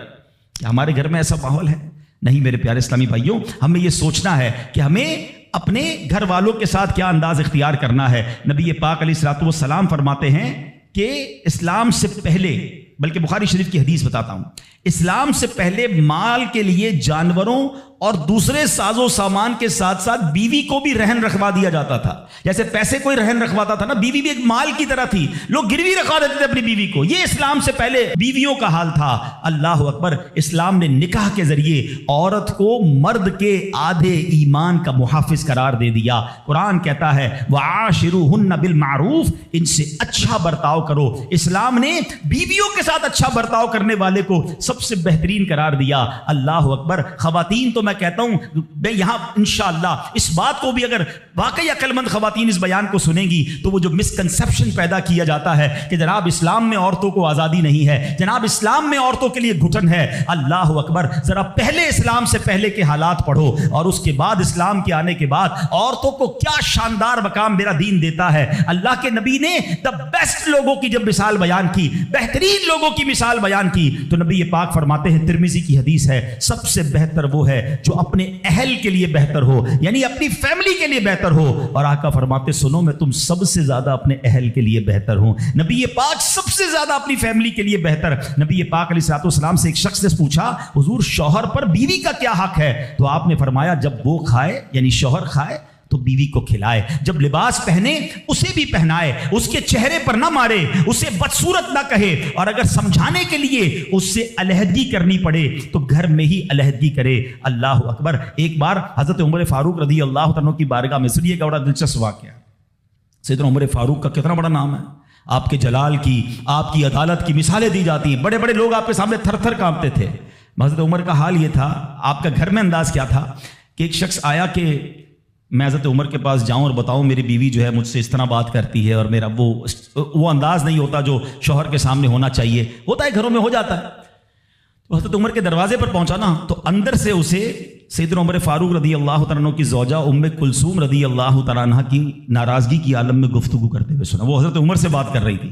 ہمارے گھر میں ایسا ماحول ہے؟ نہیں میرے پیارے اسلامی بھائیوں. ہمیں یہ سوچنا ہے کہ ہمیں اپنے گھر والوں کے ساتھ کیا انداز اختیار کرنا ہے. نبی پاک علیہ الصلوۃ والسلام فرماتے ہیں کہ اسلام سے پہلے، بلکہ بخاری شریف کی حدیث بتاتا ہوں، اسلام سے پہلے مال کے لیے جانوروں اور دوسرے ساز و سامان کے ساتھ ساتھ بیوی کو بھی رہن رکھوا دیا جاتا تھا. جیسے پیسے کوئی رہن رکھواتا تھا نا، بیوی بھی ایک مال کی طرح تھی. لوگ گروی رکھوا دیتے تھے اپنی بیوی کو. یہ اسلام سے پہلے بیویوں کا حال تھا. اللہ اکبر. اسلام نے نکاح کے ذریعے عورت کو مرد کے آدھے ایمان کا محافظ قرار دے دیا. قرآن کہتا ہے وعاشروہن بالمعروف، ان سے اچھا برتاؤ کرو. اسلام نے بیویوں کے ساتھ اچھا برتاؤ کرنے والے کو سب سے بہترین قرار دیا. اللہ اکبر. خواتین تو میں کہتا ہوں، میں یہاں انشاءاللہ اس بات کو بھی، اگر واقعی عقل مند خواتین اس بیان کو سنیں گی تو وہ جو مسکنسیپشن پیدا کیا جاتا ہے کہ جناب اسلام میں عورتوں کو آزادی نہیں ہے، جناب اسلام میں عورتوں کے لیے گھٹن ہے. اللہ اکبر. ذرا پہلے اسلام سے پہلے کے حالات پڑھو اور اس کے بعد اسلام کے آنے کے بعد عورتوں کو کیا شاندار مقام میرا دین دیتا ہے. اللہ کے نبی نے دا بیسٹ لوگوں کی جب مثال بیان کی، بہترین لوگوں کی مثال بیان کی، تو نبی پاک فرماتے ہیں، ترمذی کی حدیث ہے، سب سے بہتر وہ ہے جو اپنے اہل کے لیے بہتر ہو، یعنی اپنی فیملی کے لیے بہتر ہو. اور آقا فرماتے سنو میں تم سب سے زیادہ اپنے اہل کے لیے بہتر ہوں. نبی پاک سب سے زیادہ اپنی فیملی کے لیے بہتر. نبی پاک علیہ الصلوۃ والسلام سے ایک شخص نے پوچھا حضور شوہر پر بیوی کا کیا حق ہے؟ تو آپ نے فرمایا جب وہ کھائے، یعنی شوہر کھائے تو بیوی کو کھلائے، جب لباس پہنے اسے بھی پہنائے، اس کے چہرے پر نہ مارے، اسے بدصورت نہ کہے، اور اگر سمجھانے کے لیے اس سے علیحدگی کرنی پڑے تو گھر میں ہی علیحدگی کرے. اللہ اکبر. ایک بار حضرت عمر فاروق رضی اللہ عنہ کی بارگاہ میں، سنیے گا بڑا دلچسپ واقعہ. سیدنا عمر فاروق کا کتنا بڑا نام ہے. آپ کے جلال کی، آپ کی عدالت کی مثالیں دی جاتی ہیں. بڑے بڑے لوگ آپ کے سامنے تھر تھر کانپتے تھے. حضرت عمر کا حال یہ تھا، آپ کا گھر میں انداز کیا تھا کہ ایک شخص آیا کہ میں حضرت عمر کے پاس جاؤں اور بتاؤں میری بیوی جو ہے مجھ سے اس طرح بات کرتی ہے، اور میرا وہ انداز نہیں ہوتا جو شوہر کے سامنے ہونا چاہیے. ہوتا ہے گھروں میں، ہو جاتا ہے. تو حضرت عمر کے دروازے پر پہنچا نا، تو اندر سے اسے سیدنا عمر فاروق رضی اللہ تعالیٰ عنہ کی زوجہ ام کلثوم رضی اللہ تعالیٰ عنہ کی ناراضگی کی عالم میں گفتگو کرتے ہوئے سنا. وہ حضرت عمر سے بات کر رہی تھی.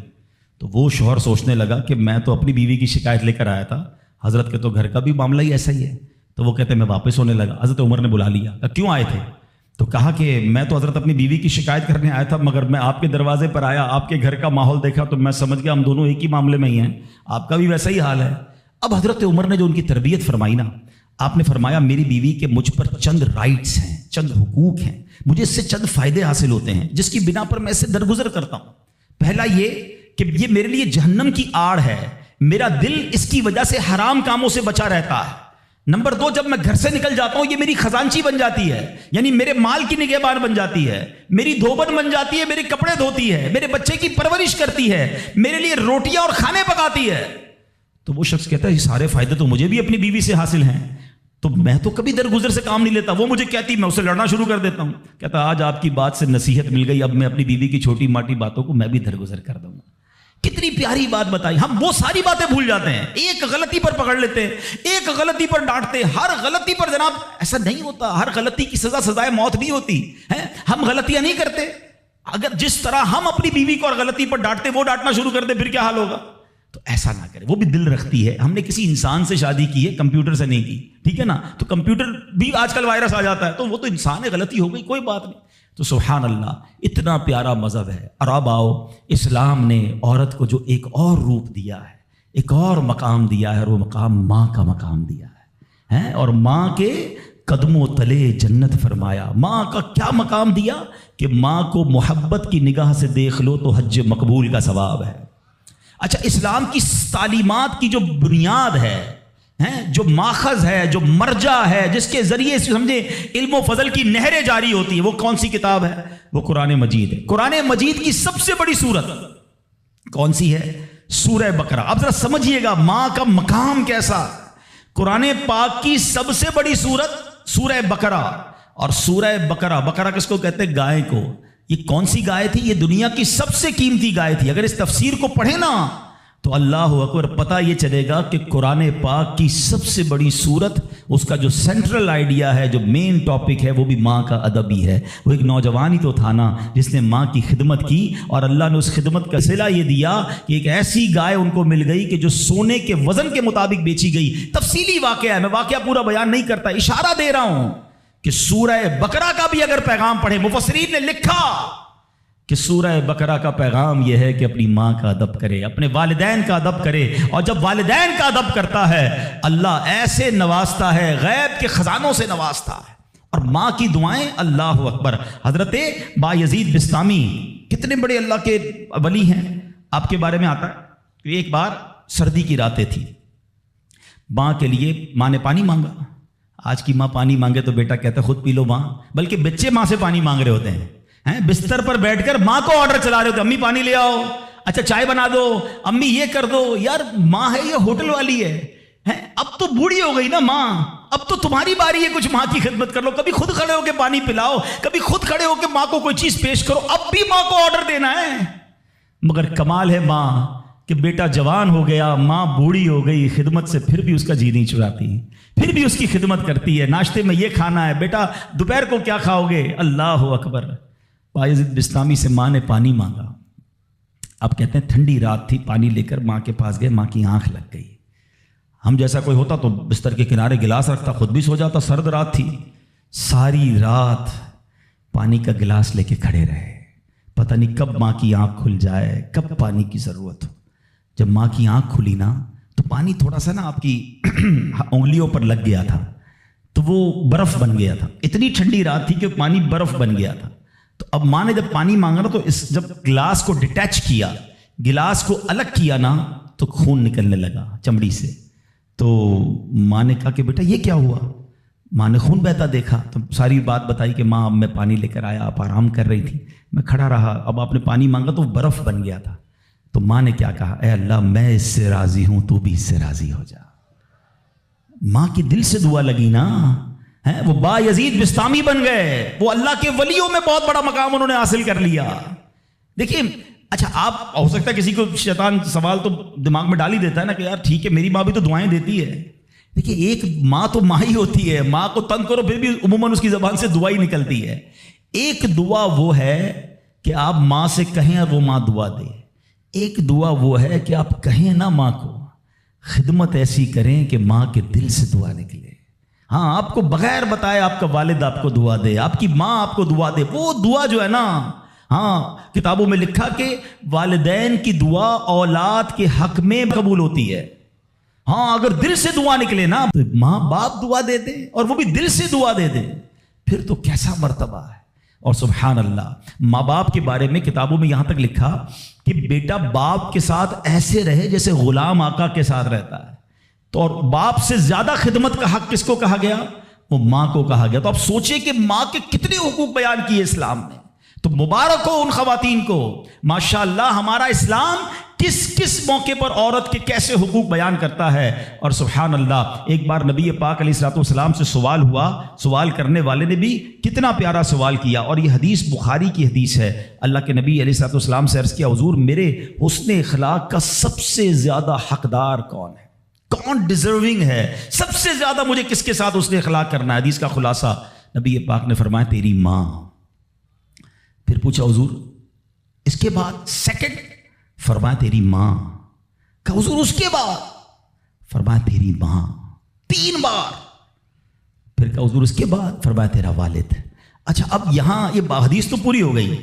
تو وہ شوہر سوچنے لگا کہ میں تو اپنی بیوی کی شکایت لے کر آیا تھا، حضرت کے تو گھر کا بھی معاملہ ہی ایسا ہی ہے. تو وہ کہتے میں واپس ہونے لگا. حضرت عمر نے بلا لیا، کیوں آئے تھے؟ تو کہا کہ میں تو حضرت اپنی بیوی کی شکایت کرنے آیا تھا، مگر میں آپ کے دروازے پر آیا، آپ کے گھر کا ماحول دیکھا تو میں سمجھ گیا ہم دونوں ایک ہی معاملے میں ہی ہیں، آپ کا بھی ویسا ہی حال ہے. اب حضرت عمر نے جو ان کی تربیت فرمائی نا، آپ نے فرمایا میری بیوی کے مجھ پر چند رائٹس ہیں، چند حقوق ہیں، مجھے اس سے چند فائدے حاصل ہوتے ہیں جس کی بنا پر میں اس سے درگزر کرتا ہوں. پہلا یہ کہ یہ میرے لیے جہنم کی آڑ ہے، میرا دل اس کی وجہ سے حرام کاموں سے بچا رہتا ہے. نمبر 2، جب میں گھر سے نکل جاتا ہوں یہ میری خزانچی بن جاتی ہے، یعنی میرے مال کی نگہبان بن جاتی ہے، میری دھوبن بن جاتی ہے، میرے کپڑے دھوتی ہے، میرے بچے کی پرورش کرتی ہے، میرے لیے روٹیاں اور کھانے پکاتی ہے. تو وہ شخص کہتا ہے یہ سارے فائدے تو مجھے بھی اپنی بیوی سے حاصل ہیں، تو میں تو کبھی درگزر سے کام نہیں لیتا. وہ مجھے کہتی، میں اسے لڑنا شروع کر دیتا ہوں. کہتا آج آپ کی بات سے نصیحت مل گئی، اب میں اپنی بیوی کی چھوٹی ماٹی باتوں کو میں بھی درگزر کر دوں گا. کتنی پیاری بات بتائی. ہم وہ ساری باتیں بھول جاتے ہیں, ایک غلطی پر پکڑ لیتے ہیں, ایک غلطی پر ڈانٹتے ہیں. ہر غلطی پر جناب ایسا نہیں ہوتا, ہر غلطی کی سزا سزائے موت نہیں ہوتی ہے. ہم غلطیاں نہیں کرتے. اگر جس طرح ہم اپنی بیوی کو اور غلطی پر ڈانٹتے وہ ڈانٹنا شروع کر دے پھر کیا حال ہوگا؟ تو ایسا نہ کرے. وہ بھی دل رکھتی ہے. ہم نے کسی انسان سے شادی کی ہے, کمپیوٹر سے نہیں کی, ٹھیک ہے نا. تو کمپیوٹر بھی آج کل وائرس آ جاتا ہے, تو وہ تو انسان ہے, غلطی ہو گئی, کوئی بات نہیں. تو سبحان اللہ, اتنا پیارا مذہب ہے. اور اب آؤ, اسلام نے عورت کو جو ایک اور روپ دیا ہے, ایک اور مقام دیا ہے, اور وہ مقام ماں کا مقام دیا ہے. اور ماں کے قدموں تلے جنت فرمایا. ماں کا کیا مقام دیا کہ ماں کو محبت کی نگاہ سے دیکھ لو تو حج مقبول کا ثواب ہے. اچھا, اسلام کی تعلیمات کی جو بنیاد ہے, جو ماخذ ہے, جو مرجع ہے, جس کے ذریعے سے سمجھے علم و فضل کی نہریں جاری ہوتی ہے, وہ کون سی کتاب ہے؟ وہ قرآن مجید ہے. قرآن مجید کی سب سے بڑی سورت کون سی ہے؟ سورہ بقرہ. اب ذرا سمجھیے گا ماں کا مقام کیسا. قرآن پاک کی سب سے بڑی سورت سورہ بقرہ. اور سورہ بقرہ, بقرہ کس کو کہتے ہیں؟ گائے کو. یہ کون سی گائے تھی؟ یہ دنیا کی سب سے قیمتی گائے تھی. اگر اس تفسیر کو پڑھیں نا تو اللہ اکبر, پتہ یہ چلے گا کہ قرآن پاک کی سب سے بڑی سورت, اس کا جو سینٹرل آئیڈیا ہے, جو مین ٹاپک ہے, وہ بھی ماں کا ادب ہی ہے. وہ ایک نوجوان ہی تو تھا نا جس نے ماں کی خدمت کی, اور اللہ نے اس خدمت کا صلہ یہ دیا کہ ایک ایسی گائے ان کو مل گئی کہ جو سونے کے وزن کے مطابق بیچی گئی. تفصیلی واقعہ ہے, میں واقعہ پورا بیان نہیں کرتا, اشارہ دے رہا ہوں کہ سورہ بقرہ کا بھی اگر پیغام پڑھے, مفسرین نے لکھا کہ سورہ بقرہ کا پیغام یہ ہے کہ اپنی ماں کا ادب کرے, اپنے والدین کا ادب کرے. اور جب والدین کا ادب کرتا ہے اللہ ایسے نوازتا ہے, غیب کے خزانوں سے نوازتا ہے. اور ماں کی دعائیں, اللہ اکبر. حضرت بایزید بستامی کتنے بڑے اللہ کے ولی ہیں, آپ کے بارے میں آتا ہے کہ ایک بار سردی کی راتیں تھی, ماں کے لیے ماں نے پانی مانگا. آج کی ماں پانی مانگے تو بیٹا کہتا ہے خود پی لو ماں, بلکہ بچے ماں سے پانی مانگ رہے ہوتے ہیں. بستر پر بیٹھ کر ماں کو آرڈر چلا رہے ہوتے, امی پانی لے آؤ, اچھا چائے بنا دو, امی یہ کر دو. یار ماں ہے یہ ہوٹل والی ہے, اب تو بوڑھی ہو گئی نا ماں, اب تو تمہاری باری ہے کچھ ماں کی خدمت کر لو. کبھی خود کھڑے ہو کے پانی پلاؤ, کبھی خود کھڑے ہو کے ماں کو کوئی چیز پیش کرو. اب بھی ماں کو آرڈر دینا ہے. مگر کمال ہے ماں کہ بیٹا جوان ہو گیا, ماں بوڑھی ہو گئی, خدمت سے پھر بھی اس کا جی نہیں چراتی, پھر بھی اس کی خدمت کرتی ہے. ناشتے میں یہ کھانا ہے, بیٹا دوپہر کو کیا کھاؤ گے؟ اللہ اکبر. بایزید بستامی سے ماں نے پانی مانگا. آپ کہتے ہیں ٹھنڈی رات تھی, پانی لے کر ماں کے پاس گئے, ماں کی آنکھ لگ گئی. ہم جیسا کوئی ہوتا تو بستر کے کنارے گلاس رکھتا, خود بھی سو جاتا. سرد رات تھی, ساری رات پانی کا گلاس لے کے کھڑے رہے. پتہ نہیں کب ماں کی آنکھ کھل جائے, کب پانی کی ضرورت ہو. جب ماں کی آنکھ کھلی نا تو پانی تھوڑا سا نا آپ کی انگلیوں پر لگ گیا تھا, تو وہ برف بن گیا تھا. اتنی ٹھنڈی رات تھی کہ پانی برف بن گیا تھا. تو اب ماں نے جب پانی مانگا نا تو جب گلاس کو ڈیٹیچ کیا, گلاس کو الگ کیا نا, تو خون نکلنے لگا چمڑی سے. تو ماں نے کہا کہ بیٹا یہ کیا ہوا؟ ماں نے خون بہتا دیکھا تو ساری بات بتائی کہ ماں اب میں پانی لے کر آیا, آپ آرام کر رہی تھی, میں کھڑا رہا, اب آپ نے پانی مانگا تو برف بن گیا تھا. تو ماں نے کیا کہا, اے اللہ میں اس سے راضی ہوں, تو بھی اس سے راضی ہو جا. ماں کی دل سے دعا لگی نا, وہ بایزید بستامی بن گئے. وہ اللہ کے ولیوں میں بہت بڑا مقام انہوں نے حاصل کر لیا. دیکھیں, اچھا آپ ہو سکتا ہے کسی کو شیطان سوال تو دماغ میں ڈال ہی دیتا ہے نا کہ یار ٹھیک ہے میری ماں بھی تو دعائیں دیتی ہے. دیکھیے ایک ماں تو ماں ہی ہوتی ہے, ماں کو تنگ کرو پھر بھی عموماً اس کی زبان سے دعا ہی نکلتی ہے. ایک دعا وہ ہے کہ آپ ماں سے کہیں اور وہ ماں دعا دے. ایک دعا وہ ہے کہ آپ کہیں نا ماں کو, خدمت ایسی کریں کہ ماں کے دل سے دعا نکلے. ہاں آپ کو بغیر بتائے آپ کا والد آپ کو دعا دے, آپ کی ماں آپ کو دعا دے. وہ دعا جو ہے نا, ہاں کتابوں میں لکھا کہ والدین کی دعا اولاد کے حق میں قبول ہوتی ہے. ہاں اگر دل سے دعا نکلے نا تو ماں باپ دعا دے دے اور وہ بھی دل سے دعا دے دے, پھر تو کیسا مرتبہ ہے. اور سبحان اللہ, ماں باپ کے بارے میں کتابوں میں یہاں تک لکھا کہ بیٹا باپ کے ساتھ ایسے رہے جیسے غلام آقا کے ساتھ رہتا ہے. تو اور باپ سے زیادہ خدمت کا حق کس کو کہا گیا؟ وہ ماں کو کہا گیا. تو آپ سوچیں کہ ماں کے کتنے حقوق بیان کیے اسلام نے. تو مبارک ہو ان خواتین کو, ماشاءاللہ ہمارا اسلام کس کس موقع پر عورت کے کیسے حقوق بیان کرتا ہے. اور سبحان اللہ، ایک بار نبی پاک علیہ الصلوۃ والسلام سے سوال ہوا، سوال کرنے والے نے بھی کتنا پیارا سوال کیا، اور یہ حدیث بخاری کی حدیث ہے. اللہ کے نبی علیہ الصلوۃ والسلام سے عرض کیا، حضور میرے حسن اخلاق کا سب سے زیادہ حقدار کون ہے، کون ڈیزرونگ ہے، سب سے زیادہ مجھے کس کے ساتھ حسن اخلاق کرنا ہے. حدیث کا خلاصہ نبی پاک نے فرمایا تیری ماں. پھر پوچھا حضور اس کے بعد سیکنڈ؟ فرمایا تیری ماں. کہ حضور اس کے بعد؟ فرمایا تیری ماں. 3 بار. پھر کہ حضور اس کے بعد؟ فرمایا تیرا والد. اچھا اب یہاں یہ حدیث تو پوری ہو گئی،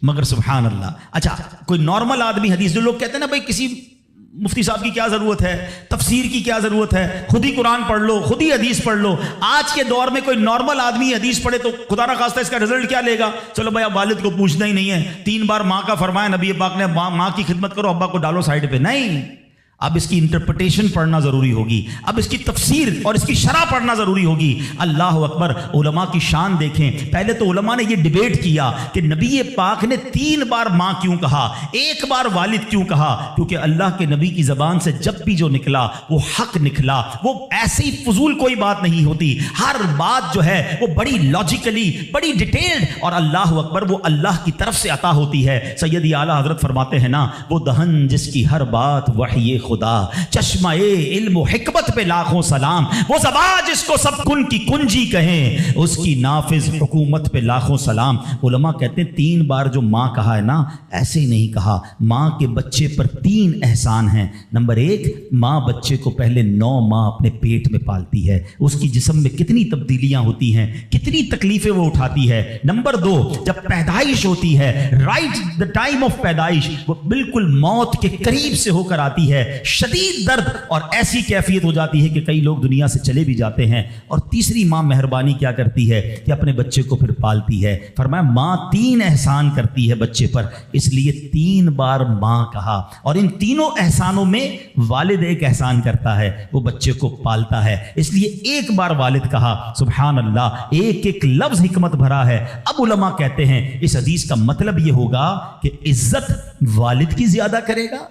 مگر سبحان اللہ، اچھا کوئی نارمل آدمی حدیث، جو لوگ کہتے ہیں نا بھائی کسی مفتی صاحب کی کیا ضرورت ہے، تفسیر کی کیا ضرورت ہے، خود ہی قرآن پڑھ لو، خود ہی حدیث پڑھ لو. آج کے دور میں کوئی نارمل آدمی حدیث پڑھے تو خدا نہ خواستہ اس کا رزلٹ کیا لے گا؟ چلو بھائی اب والد کو پوچھنا ہی نہیں ہے، 3 بار ماں کا فرمایا نبی پاک نے، ماں کی خدمت کرو، ابا کو ڈالو سائڈ پہ. نہیں، اب اس کی انٹرپریٹیشن پڑھنا ضروری ہوگی، اب اس کی تفسیر اور اس کی شرح پڑھنا ضروری ہوگی. اللہ اکبر. علماء کی شان دیکھیں. پہلے تو علماء نے یہ ڈیبیٹ کیا کہ نبی پاک نے 3 بار ماں کیوں کہا، 1 بار والد کیوں کہا؟ کیونکہ اللہ کے نبی کی زبان سے جب بھی جو نکلا وہ حق نکلا، وہ ایسے ہی فضول کوئی بات نہیں ہوتی. ہر بات جو ہے وہ بڑی لاجیکلی، بڑی ڈیٹیلڈ، اور اللہ اکبر وہ اللہ کی طرف سے عطا ہوتی ہے. سیدی اعلیٰ حضرت فرماتے ہیں نا، وہ دہن جس کی ہر بات وحی خدا، چشمہ علم و حکمت پہ لاکھوں سلام، وہ زبان جس کو سب کن کی کنجی کہیں، اس کی نافذ حکومت پہ لاکھوں سلام. علماء کہتے ہیں 3 بار جو ماں کہا ہے نا، ایسے ہی نہیں کہا. ماں کے بچے پر 3 احسان ہیں. نمبر 1، ماں بچے کو پہلے 9 ماہ اپنے پیٹ میں پالتی ہے، اس کی جسم میں کتنی تبدیلیاں ہوتی ہیں، کتنی تکلیفیں وہ اٹھاتی ہے. نمبر 2، جب پیدائش ہوتی ہے، رائٹ دا ٹائم آف پیدائش، وہ بالکل موت کے قریب سے ہو کر آتی ہے، شدید درد اور ایسی کیفیت ہو جاتی ہے کہ کئی لوگ دنیا سے چلے بھی جاتے ہیں. اور تیسری ماں مہربانی کیا کرتی ہے کہ اپنے بچے کو پھر پالتی ہے. فرمایا ماں 3 احسان کرتی ہے بچے پر، اس لیے 3 بار ماں کہا. اور ان تینوں احسانوں میں والد ایک احسان کرتا ہے، وہ بچے کو پالتا ہے، اس لیے 1 بار والد کہا. سبحان اللہ، ایک ایک لفظ حکمت بھرا ہے. اب علماء کہتے ہیں اس حدیث کا مطلب یہ ہوگا کہ عزت والد کی زیادہ کرے گا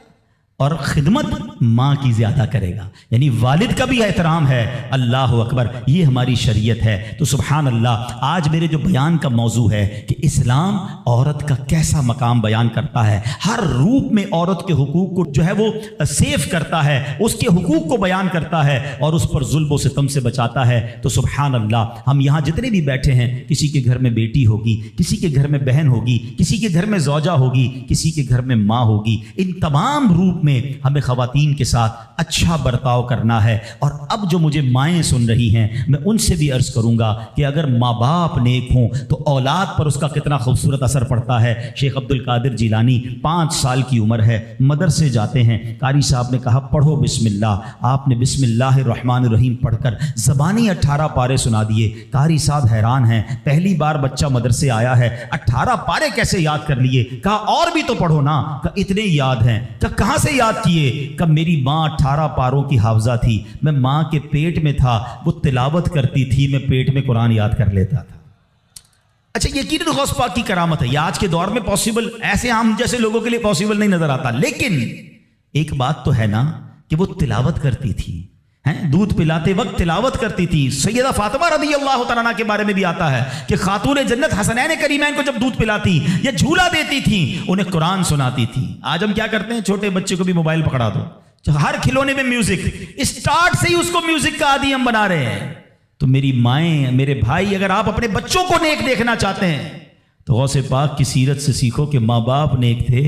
اور خدمت ماں کی زیادہ کرے گا، یعنی والد کا بھی احترام ہے. اللہ اکبر، یہ ہماری شریعت ہے. تو سبحان اللہ، آج میرے جو بیان کا موضوع ہے کہ اسلام عورت کا کیسا مقام بیان کرتا ہے، ہر روپ میں عورت کے حقوق کو جو ہے وہ سیف کرتا ہے، اس کے حقوق کو بیان کرتا ہے اور اس پر ظلم و ستم سے بچاتا ہے. تو سبحان اللہ، ہم یہاں جتنے بھی بیٹھے ہیں، کسی کے گھر میں بیٹی ہوگی، کسی کے گھر میں بہن ہوگی، کسی کے گھر میں زوجہ ہوگی، کسی کے گھر میں ماں ہوگی. ان تمام روپ میں ہمیں خواتین کے ساتھ اچھا برتاؤ کرنا ہے. اور اب جو مجھے مائیں سن رہی ہیں، میں ان سے بھی عرض کروں گا کہ اگر ماں باپ نیک ہوں تو اولاد پر اس کا کتنا خوبصورت اثر پڑتا ہے. شیخ عبد القادر جیلانی 5 سال کی عمر ہے، مدرسے جاتے ہیں، قاری صاحب نے کہا پڑھو بسم اللہ. آپ نے بسم اللہ الرحمن الرحیم پڑھ کر زبانی 18 پارے سنا دیے. قاری صاحب حیران ہیں، پہلی بار بچہ مدرسے آیا ہے، 18 پارے کیسے یاد کر لیے؟ کہا اور بھی تو پڑھو نا. کہا اتنے یاد ہیں. کہاں سے یاد کیے؟ کہ میری ماں 18 پاروں کی حافظہ تھی، میں ماں کے پیٹ میں تھا، وہ تلاوت کرتی تھی، میں پیٹ میں قرآن یاد کر لیتا تھا. اچھا، یقیناً غوث پاک کی کرامت ہے، یہ آج کے دور میں پاسبل ایسے ہم جیسے لوگوں کے لیے پاسبل نہیں نظر آتا. لیکن ایک بات تو ہے نا کہ وہ تلاوت کرتی تھی، دودھ پلاتے وقت تلاوت کرتی تھی. سیدہ فاطمہ رضی اللہ تعالیٰ عنہ کے بارے میں بھی آتا ہے کہ خاتون جنت حسنین کریمین کو جب دودھ پلاتی یا جھولا دیتی تھی، انہیں قرآن سناتی تھی. آج ہم کیا کرتے ہیں، چھوٹے بچے کو بھی موبائل پکڑا دو، ہر کھلونے میں میوزک، اسٹارٹ سے ہی اس کو میوزک کا عادی ہم بنا رہے ہیں. تو میری مائیں، میرے بھائی، اگر آپ اپنے بچوں کو نیک دیکھنا چاہتے ہیں تو غوث پاک کی سیرت سے سیکھو کہ ماں باپ نیک تھے،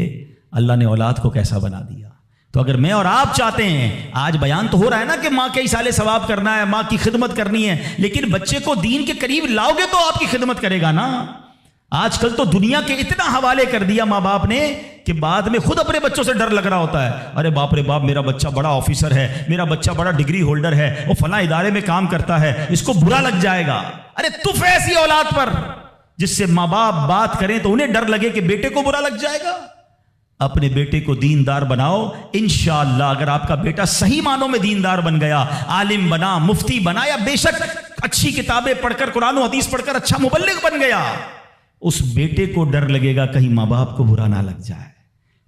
اللہ نے اولاد کو کیسا بنا دیا. تو اگر میں اور آپ چاہتے ہیں، آج بیان تو ہو رہا ہے نا کہ ماں کے ایصال ثواب کرنا ہے، ماں کی خدمت کرنی ہے، لیکن بچے کو دین کے قریب لاؤ گے تو آپ کی خدمت کرے گا نا. آج کل تو دنیا کے اتنا حوالے کر دیا ماں باپ نے کہ بعد میں خود اپنے بچوں سے ڈر لگ رہا ہوتا ہے. ارے باپ رے باپ، میرا بچہ بڑا آفیسر ہے، میرا بچہ بڑا ڈگری ہولڈر ہے، وہ فلاں ادارے میں کام کرتا ہے، اس کو برا لگ جائے گا. ارے تف ایسی اولاد پر جس سے ماں باپ بات کریں تو انہیں ڈر لگے کہ بیٹے کو برا لگ جائے گا. اپنے بیٹے کو دیندار بناؤ، انشاءاللہ اگر آپ کا بیٹا صحیح معنوں میں دیندار بن گیا، عالم بنا، مفتی بنا، یا بے شک اچھی کتابیں پڑھ کر، قرآن و حدیث پڑھ کر اچھا مبلغ بن گیا، اس بیٹے کو ڈر لگے گا کہیں ماں باپ کو برا نہ لگ جائے.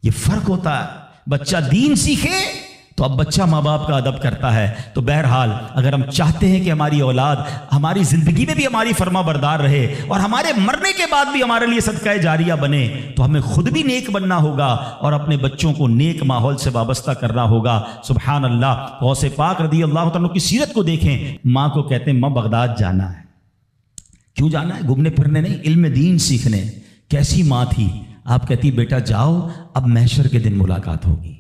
یہ فرق ہوتا ہے. بچہ دین سیکھے تو اب بچہ ماں باپ کا ادب کرتا ہے. تو بہرحال اگر ہم چاہتے ہیں کہ ہماری اولاد ہماری زندگی میں بھی ہماری فرما بردار رہے اور ہمارے مرنے کے بعد بھی ہمارے لیے صدقہ جاریہ بنے، تو ہمیں خود بھی نیک بننا ہوگا اور اپنے بچوں کو نیک ماحول سے وابستہ کرنا ہوگا. سبحان اللہ. غوث پاک رضی اللہ تعالیٰ کی سیرت کو دیکھیں. ماں کو کہتے ہیں ماں بغداد جانا ہے. کیوں جانا ہے؟ گھومنے پھرنے نہیں، علم دین سیکھنے. کیسی ماں تھی؟ آپ کہتی بیٹا جاؤ، اب محشر کے دن ملاقات ہوگی.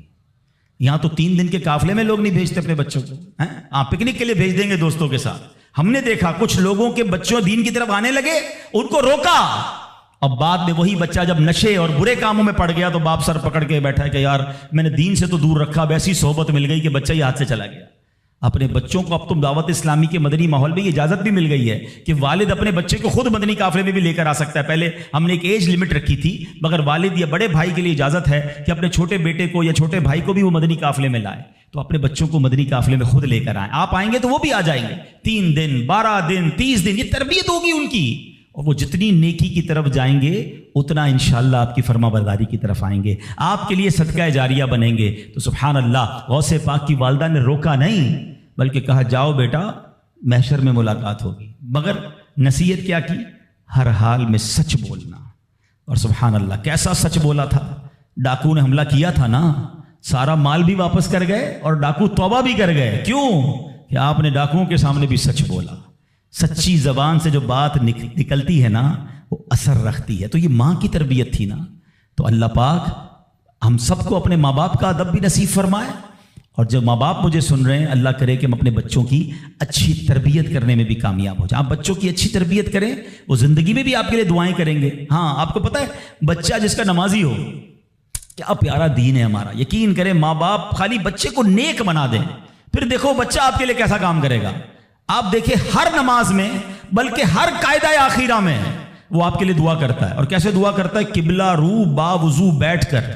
یہاں تو 3 دن کے قافلے میں لوگ نہیں بھیجتے اپنے بچوں کو. آپ پکنک کے لیے بھیج دیں گے دوستوں کے ساتھ. ہم نے دیکھا کچھ لوگوں کے بچوں دین کی طرف آنے لگے، ان کو روکا، اب بعد میں وہی بچہ جب نشے اور برے کاموں میں پڑ گیا تو باپ سر پکڑ کے بیٹھا ہے کہ یار میں نے دین سے تو دور رکھا، اب ایسی صحبت مل گئی کہ بچہ ہی ہاتھ سے چلا گیا. اپنے بچوں کو اب تم دعوت اسلامی کے مدنی ماحول میں یہ اجازت بھی مل گئی ہے کہ والد اپنے بچے کو خود مدنی قافلے میں بھی لے کر آ سکتا ہے. پہلے ہم نے ایک ایج لمٹ رکھی تھی، مگر والد یا بڑے بھائی کے لیے اجازت ہے کہ اپنے چھوٹے بیٹے کو یا چھوٹے بھائی کو بھی وہ مدنی قافلے میں لائے. تو اپنے بچوں کو مدنی قافلے میں خود لے کر آئیں. آپ آئیں گے تو وہ بھی آ جائیں گے. 3 دن 12 دن 30 دن یہ تربیت ہوگی ان کی، اور وہ جتنی نیکی کی طرف جائیں گے اتنا انشاءاللہ آپ کی فرما برداری کی طرف آئیں گے، آپ کے لیے صدقہ جاریہ بنیں گے. تو سبحان اللہ. غوث پاک کی والدہ نے روکا نہیں بلکہ کہا جاؤ بیٹا محشر میں ملاقات ہوگی. مگر نصیحت کیا کی؟ ہر حال میں سچ بولنا. اور سبحان اللہ کیسا سچ بولا تھا. ڈاکو نے حملہ کیا تھا نا، سارا مال بھی واپس کر گئے اور ڈاکو توبہ بھی کر گئے. کیوں؟ کہ آپ نے ڈاکوؤں کے سامنے بھی سچ بولا. سچی زبان سے جو بات نکلتی ہے نا وہ اثر رکھتی ہے. تو یہ ماں کی تربیت تھی نا. تو اللہ پاک ہم سب کو اپنے ماں باپ کا ادب بھی نصیب فرمائے. اور جو ماں باپ مجھے سن رہے ہیں، اللہ کرے کہ ہم اپنے بچوں کی اچھی تربیت کرنے میں بھی کامیاب ہو جائیں. آپ بچوں کی اچھی تربیت کریں، وہ زندگی میں بھی آپ کے لیے دعائیں کریں گے. ہاں آپ کو پتہ ہے بچہ جس کا نمازی ہو، کیا پیارا دین ہے ہمارا. یقین کریں ماں باپ خالی بچے کو نیک بنا دیں، پھر دیکھو بچہ آپ کے لیے کیسا کام کرے گا. آپ دیکھیں ہر نماز میں بلکہ ہر قاعدہ آخیرہ میں وہ آپ کے لیے دعا کرتا ہے. اور کیسے دعا کرتا ہے؟ قبلہ رو با وضو بیٹھ کر.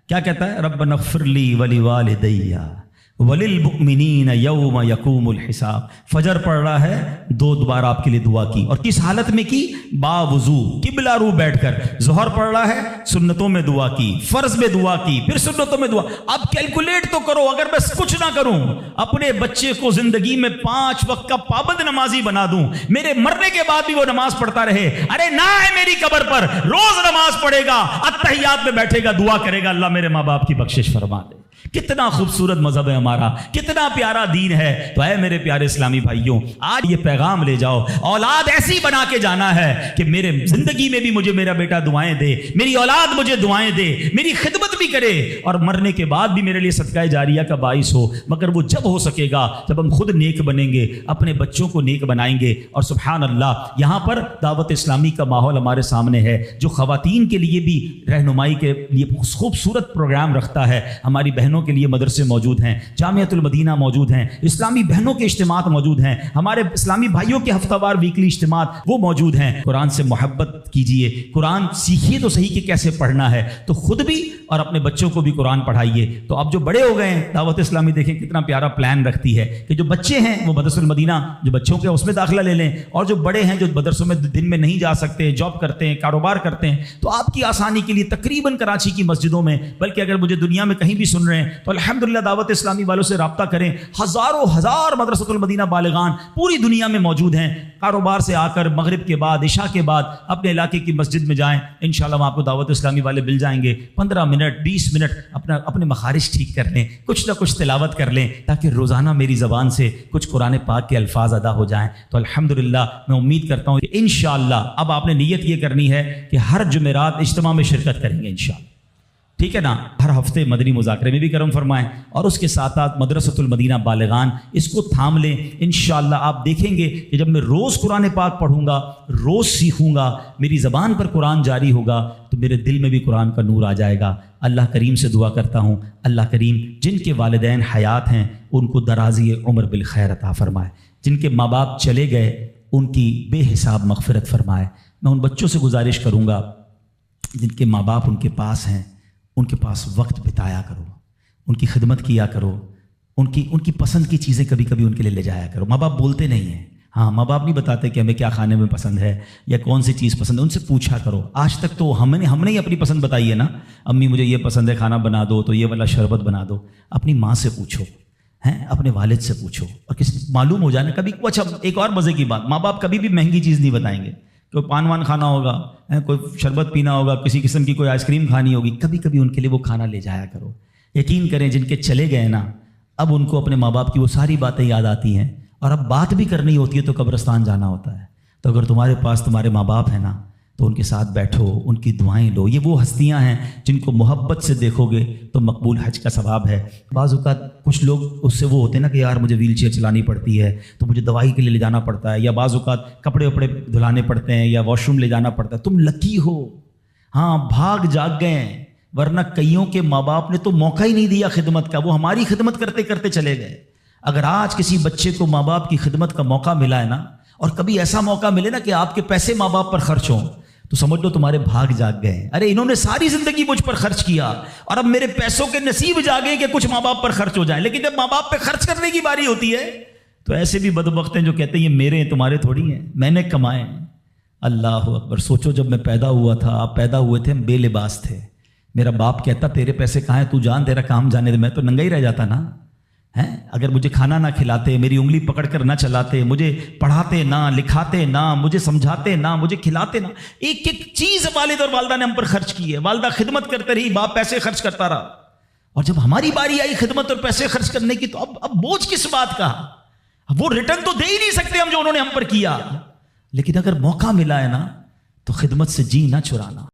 کیا کہتا ہے؟ ربنا اغفر لی ولوالدی وللمؤمنین یوم یقوم الحساب. فجر پڑھ رہا ہے، 2 دوبارہ آپ کے لیے دعا کی. اور کس حالت میں کی؟ با وضو قبلہ رو بیٹھ کر. ظہر پڑھ رہا ہے، سنتوں میں دعا کی، فرض میں دعا کی، پھر سنتوں میں دعا. اب کیلکولیٹ تو کرو، اگر میں کچھ نہ کروں، اپنے بچے کو زندگی میں 5 وقت کا پابند نمازی بنا دوں، میرے مرنے کے بعد بھی وہ نماز پڑھتا رہے، ارے نہ ہے میری قبر پر روز نماز پڑھے گا، اتحیات میں بیٹھے گا، دعا کرے گا اللہ میرے ماں باپ کی بخشش فرما دے. کتنا خوبصورت مذہب ہے ہمارا، کتنا پیارا دین ہے. تو اے میرے پیارے اسلامی بھائیوں، آج یہ پیغام لے جاؤ. اولاد ایسی بنا کے جانا ہے کہ میرے زندگی میں بھی مجھے میرا بیٹا دعائیں دے، میری اولاد مجھے دعائیں دے، میری خدمت بھی کرے اور مرنے کے بعد بھی میرے لیے صدقہ جاریہ کا باعث ہو. مگر وہ جب ہو سکے گا جب ہم خود نیک بنیں گے، اپنے بچوں کو نیک بنائیں گے. اور سبحان اللہ یہاں پر دعوت اسلامی کا ماحول ہمارے سامنے ہے جو خواتین کے لیے بھی رہنمائی کے لیے خوبصورت پروگرام رکھتا ہے. ہماری بہنوں کے لیے مدرسے موجود ہیں، جامعۃ المدینہ موجود ہیں، اسلامی بہنوں کے اجتماعات موجود ہیں، ہمارے اسلامی بھائیوں کے ہفتہ وار ویکلی اجتماعات وہ موجود ہیں. قرآن سے محبت کیجئے، قرآن سیکھیے تو صحیح کہ کیسے پڑھنا ہے، تو خود بھی اور اپنے بچوں کو بھی قرآن پڑھائیے. تو اب جو بڑے ہو گئے ہیں، دعوت اسلامی دیکھیں کتنا پیارا پلان رکھتی ہے کہ جو بچے ہیں وہ مدرسہ المدینہ جو بچوں کے اس میں داخلہ لے لیں، اور جو بڑے ہیں جو مدرسوں میں دن میں نہیں جا سکتے، جاب کرتے ہیں، کاروبار کرتے ہیں، تو آپ کی آسانی کے لیے تقریباً کراچی کی مسجدوں میں، بلکہ اگر مجھے دنیا میں کہیں بھی سن رہے ہیں تو الحمدللہ دعوت اسلامی والوں سے رابطہ کریں. ہزاروں ہزار مدرسۃ المدینہ بالغان پوری دنیا میں موجود ہیں. کاروبار سے آ کر مغرب کے بعد، عشاء کے بعد اپنے علاقے کی مسجد میں جائیں، انشاءاللہ وہاں آپ کو دعوت اسلامی والے مل جائیں گے. 15 منٹ 20 منٹ اپنے مخارج ٹھیک کر لیں، کچھ نہ کچھ تلاوت کر لیں تاکہ روزانہ میری زبان سے کچھ قرآن پاک کے الفاظ ادا ہو جائیں. تو الحمدللہ میں امید کرتا ہوں کہ انشاءاللہ اب آپ نے نیت یہ کرنی ہے کہ ہر جمعرات اجتماع میں شرکت کریں گے انشاءاللہ. ٹھیک ہے نا؟ ہر ہفتے مدنی مذاکرے میں بھی کرم فرمائیں، اور اس کے ساتھ ساتھ مدرسۃ المدینہ بالغان اس کو تھام لیں. انشاءاللہ آپ دیکھیں گے کہ جب میں روز قرآن پاک پڑھوں گا، روز سیکھوں گا، میری زبان پر قرآن جاری ہوگا، تو میرے دل میں بھی قرآن کا نور آ جائے گا. اللہ کریم سے دعا کرتا ہوں اللہ کریم جن کے والدین حیات ہیں ان کو درازی عمر بالخیر عطا فرمائے، جن کے ماں باپ چلے گئے ان کی بے حساب مغفرت فرمائے. میں ان بچوں سے گزارش کروں گا جن کے ماں باپ ان کے پاس ہیں، ان کے پاس وقت بتایا کرو، ان کی خدمت کیا کرو، ان کی پسند کی چیزیں کبھی کبھی ان کے لیے لے جایا کرو. ماں باپ بولتے نہیں ہیں، ہاں ماں باپ نہیں بتاتے کہ ہمیں کیا کھانے میں پسند ہے یا کون سی چیز پسند ہے، ان سے پوچھا کرو. آج تک تو ہم نے ہی اپنی پسند بتائی ہے نا، امی مجھے یہ پسند ہے کھانا بنا دو تو یہ والا شربت بنا دو. اپنی ماں سے پوچھو، ہیں اپنے والد سے پوچھو، اور معلوم ہو جانا کبھی. اچھا ایک اور مزے کی بات، ماں باپ کبھی بھی مہنگی چیز نہیں بتائیں گے. کوئی پان وان کھانا ہوگا، کوئی شربت پینا ہوگا، کسی قسم کی کوئی آئس کریم کھانی ہوگی، کبھی کبھی ان کے لیے وہ کھانا لے جایا کرو. یقین کریں جن کے چلے گئے نا، اب ان کو اپنے ماں باپ کی وہ ساری باتیں یاد آتی ہیں، اور اب بات بھی کرنی ہوتی ہے تو قبرستان جانا ہوتا ہے. تو اگر تمہارے پاس تمہارے ماں باپ ہیں نا تو ان کے ساتھ بیٹھو، ان کی دعائیں لو. یہ وہ ہستیاں ہیں جن کو محبت سے دیکھو گے تو مقبول حج کا ثواب ہے. بعض اوقات کچھ لوگ اس سے وہ ہوتے ہیں نا کہ یار مجھے ویل چیئر چلانی پڑتی ہے تو مجھے دوائی کے لیے لے جانا پڑتا ہے، یا بعض اوقات کپڑے وپڑے دھلانے پڑتے ہیں یا واش روم لے جانا پڑتا ہے. تم لکی ہو، ہاں بھاگ جاگ گئے ہیں، ورنہ کئیوں کے ماں باپ نے تو موقع ہی نہیں دیا خدمت کا، وہ ہماری خدمت کرتے کرتے چلے گئے. اگر آج کسی بچے کو ماں باپ کی خدمت کا موقع ملا ہے نا، اور کبھی ایسا موقع ملے نا کہ آپ کے پیسے ماں باپ پر خرچ ہوں، تو سمجھ لو تمہارے بھاگ جاگ گئے. ارے انہوں نے ساری زندگی مجھ پر خرچ کیا اور اب میرے پیسوں کے نصیب جاگے کہ کچھ ماں باپ پر خرچ ہو جائیں. لیکن جب ماں باپ پہ خرچ کرنے کی باری ہوتی ہے تو ایسے بھی بدبخت ہیں جو کہتے ہیں یہ میرے ہیں تمہارے تھوڑی ہیں، میں نے کمائے. اللہ اکبر. سوچو جب میں پیدا ہوا تھا، آپ پیدا ہوئے تھے، ہم بے لباس تھے. میرا باپ کہتا تیرے پیسے کہاں ہیں، تو جان تیرا کام جانے دے. میں تو ننگا ہی رہ جاتا نا. اگر مجھے کھانا نہ کھلاتے، میری انگلی پکڑ کر نہ چلاتے، مجھے پڑھاتے نہ، لکھاتے نہ، مجھے سمجھاتے نہ، مجھے کھلاتے نہ. ایک ایک چیز والد اور والدہ نے ہم پر خرچ کی ہے. والدہ خدمت کرتے رہی، باپ پیسے خرچ کرتا رہا. اور جب ہماری باری آئی خدمت اور پیسے خرچ کرنے کی تو اب بوجھ کس بات کا؟ وہ ریٹرن تو دے ہی نہیں سکتے ہم جو انہوں نے ہم پر کیا. لیکن اگر موقع ملا ہے نا تو خدمت سے جی نہ چرانا.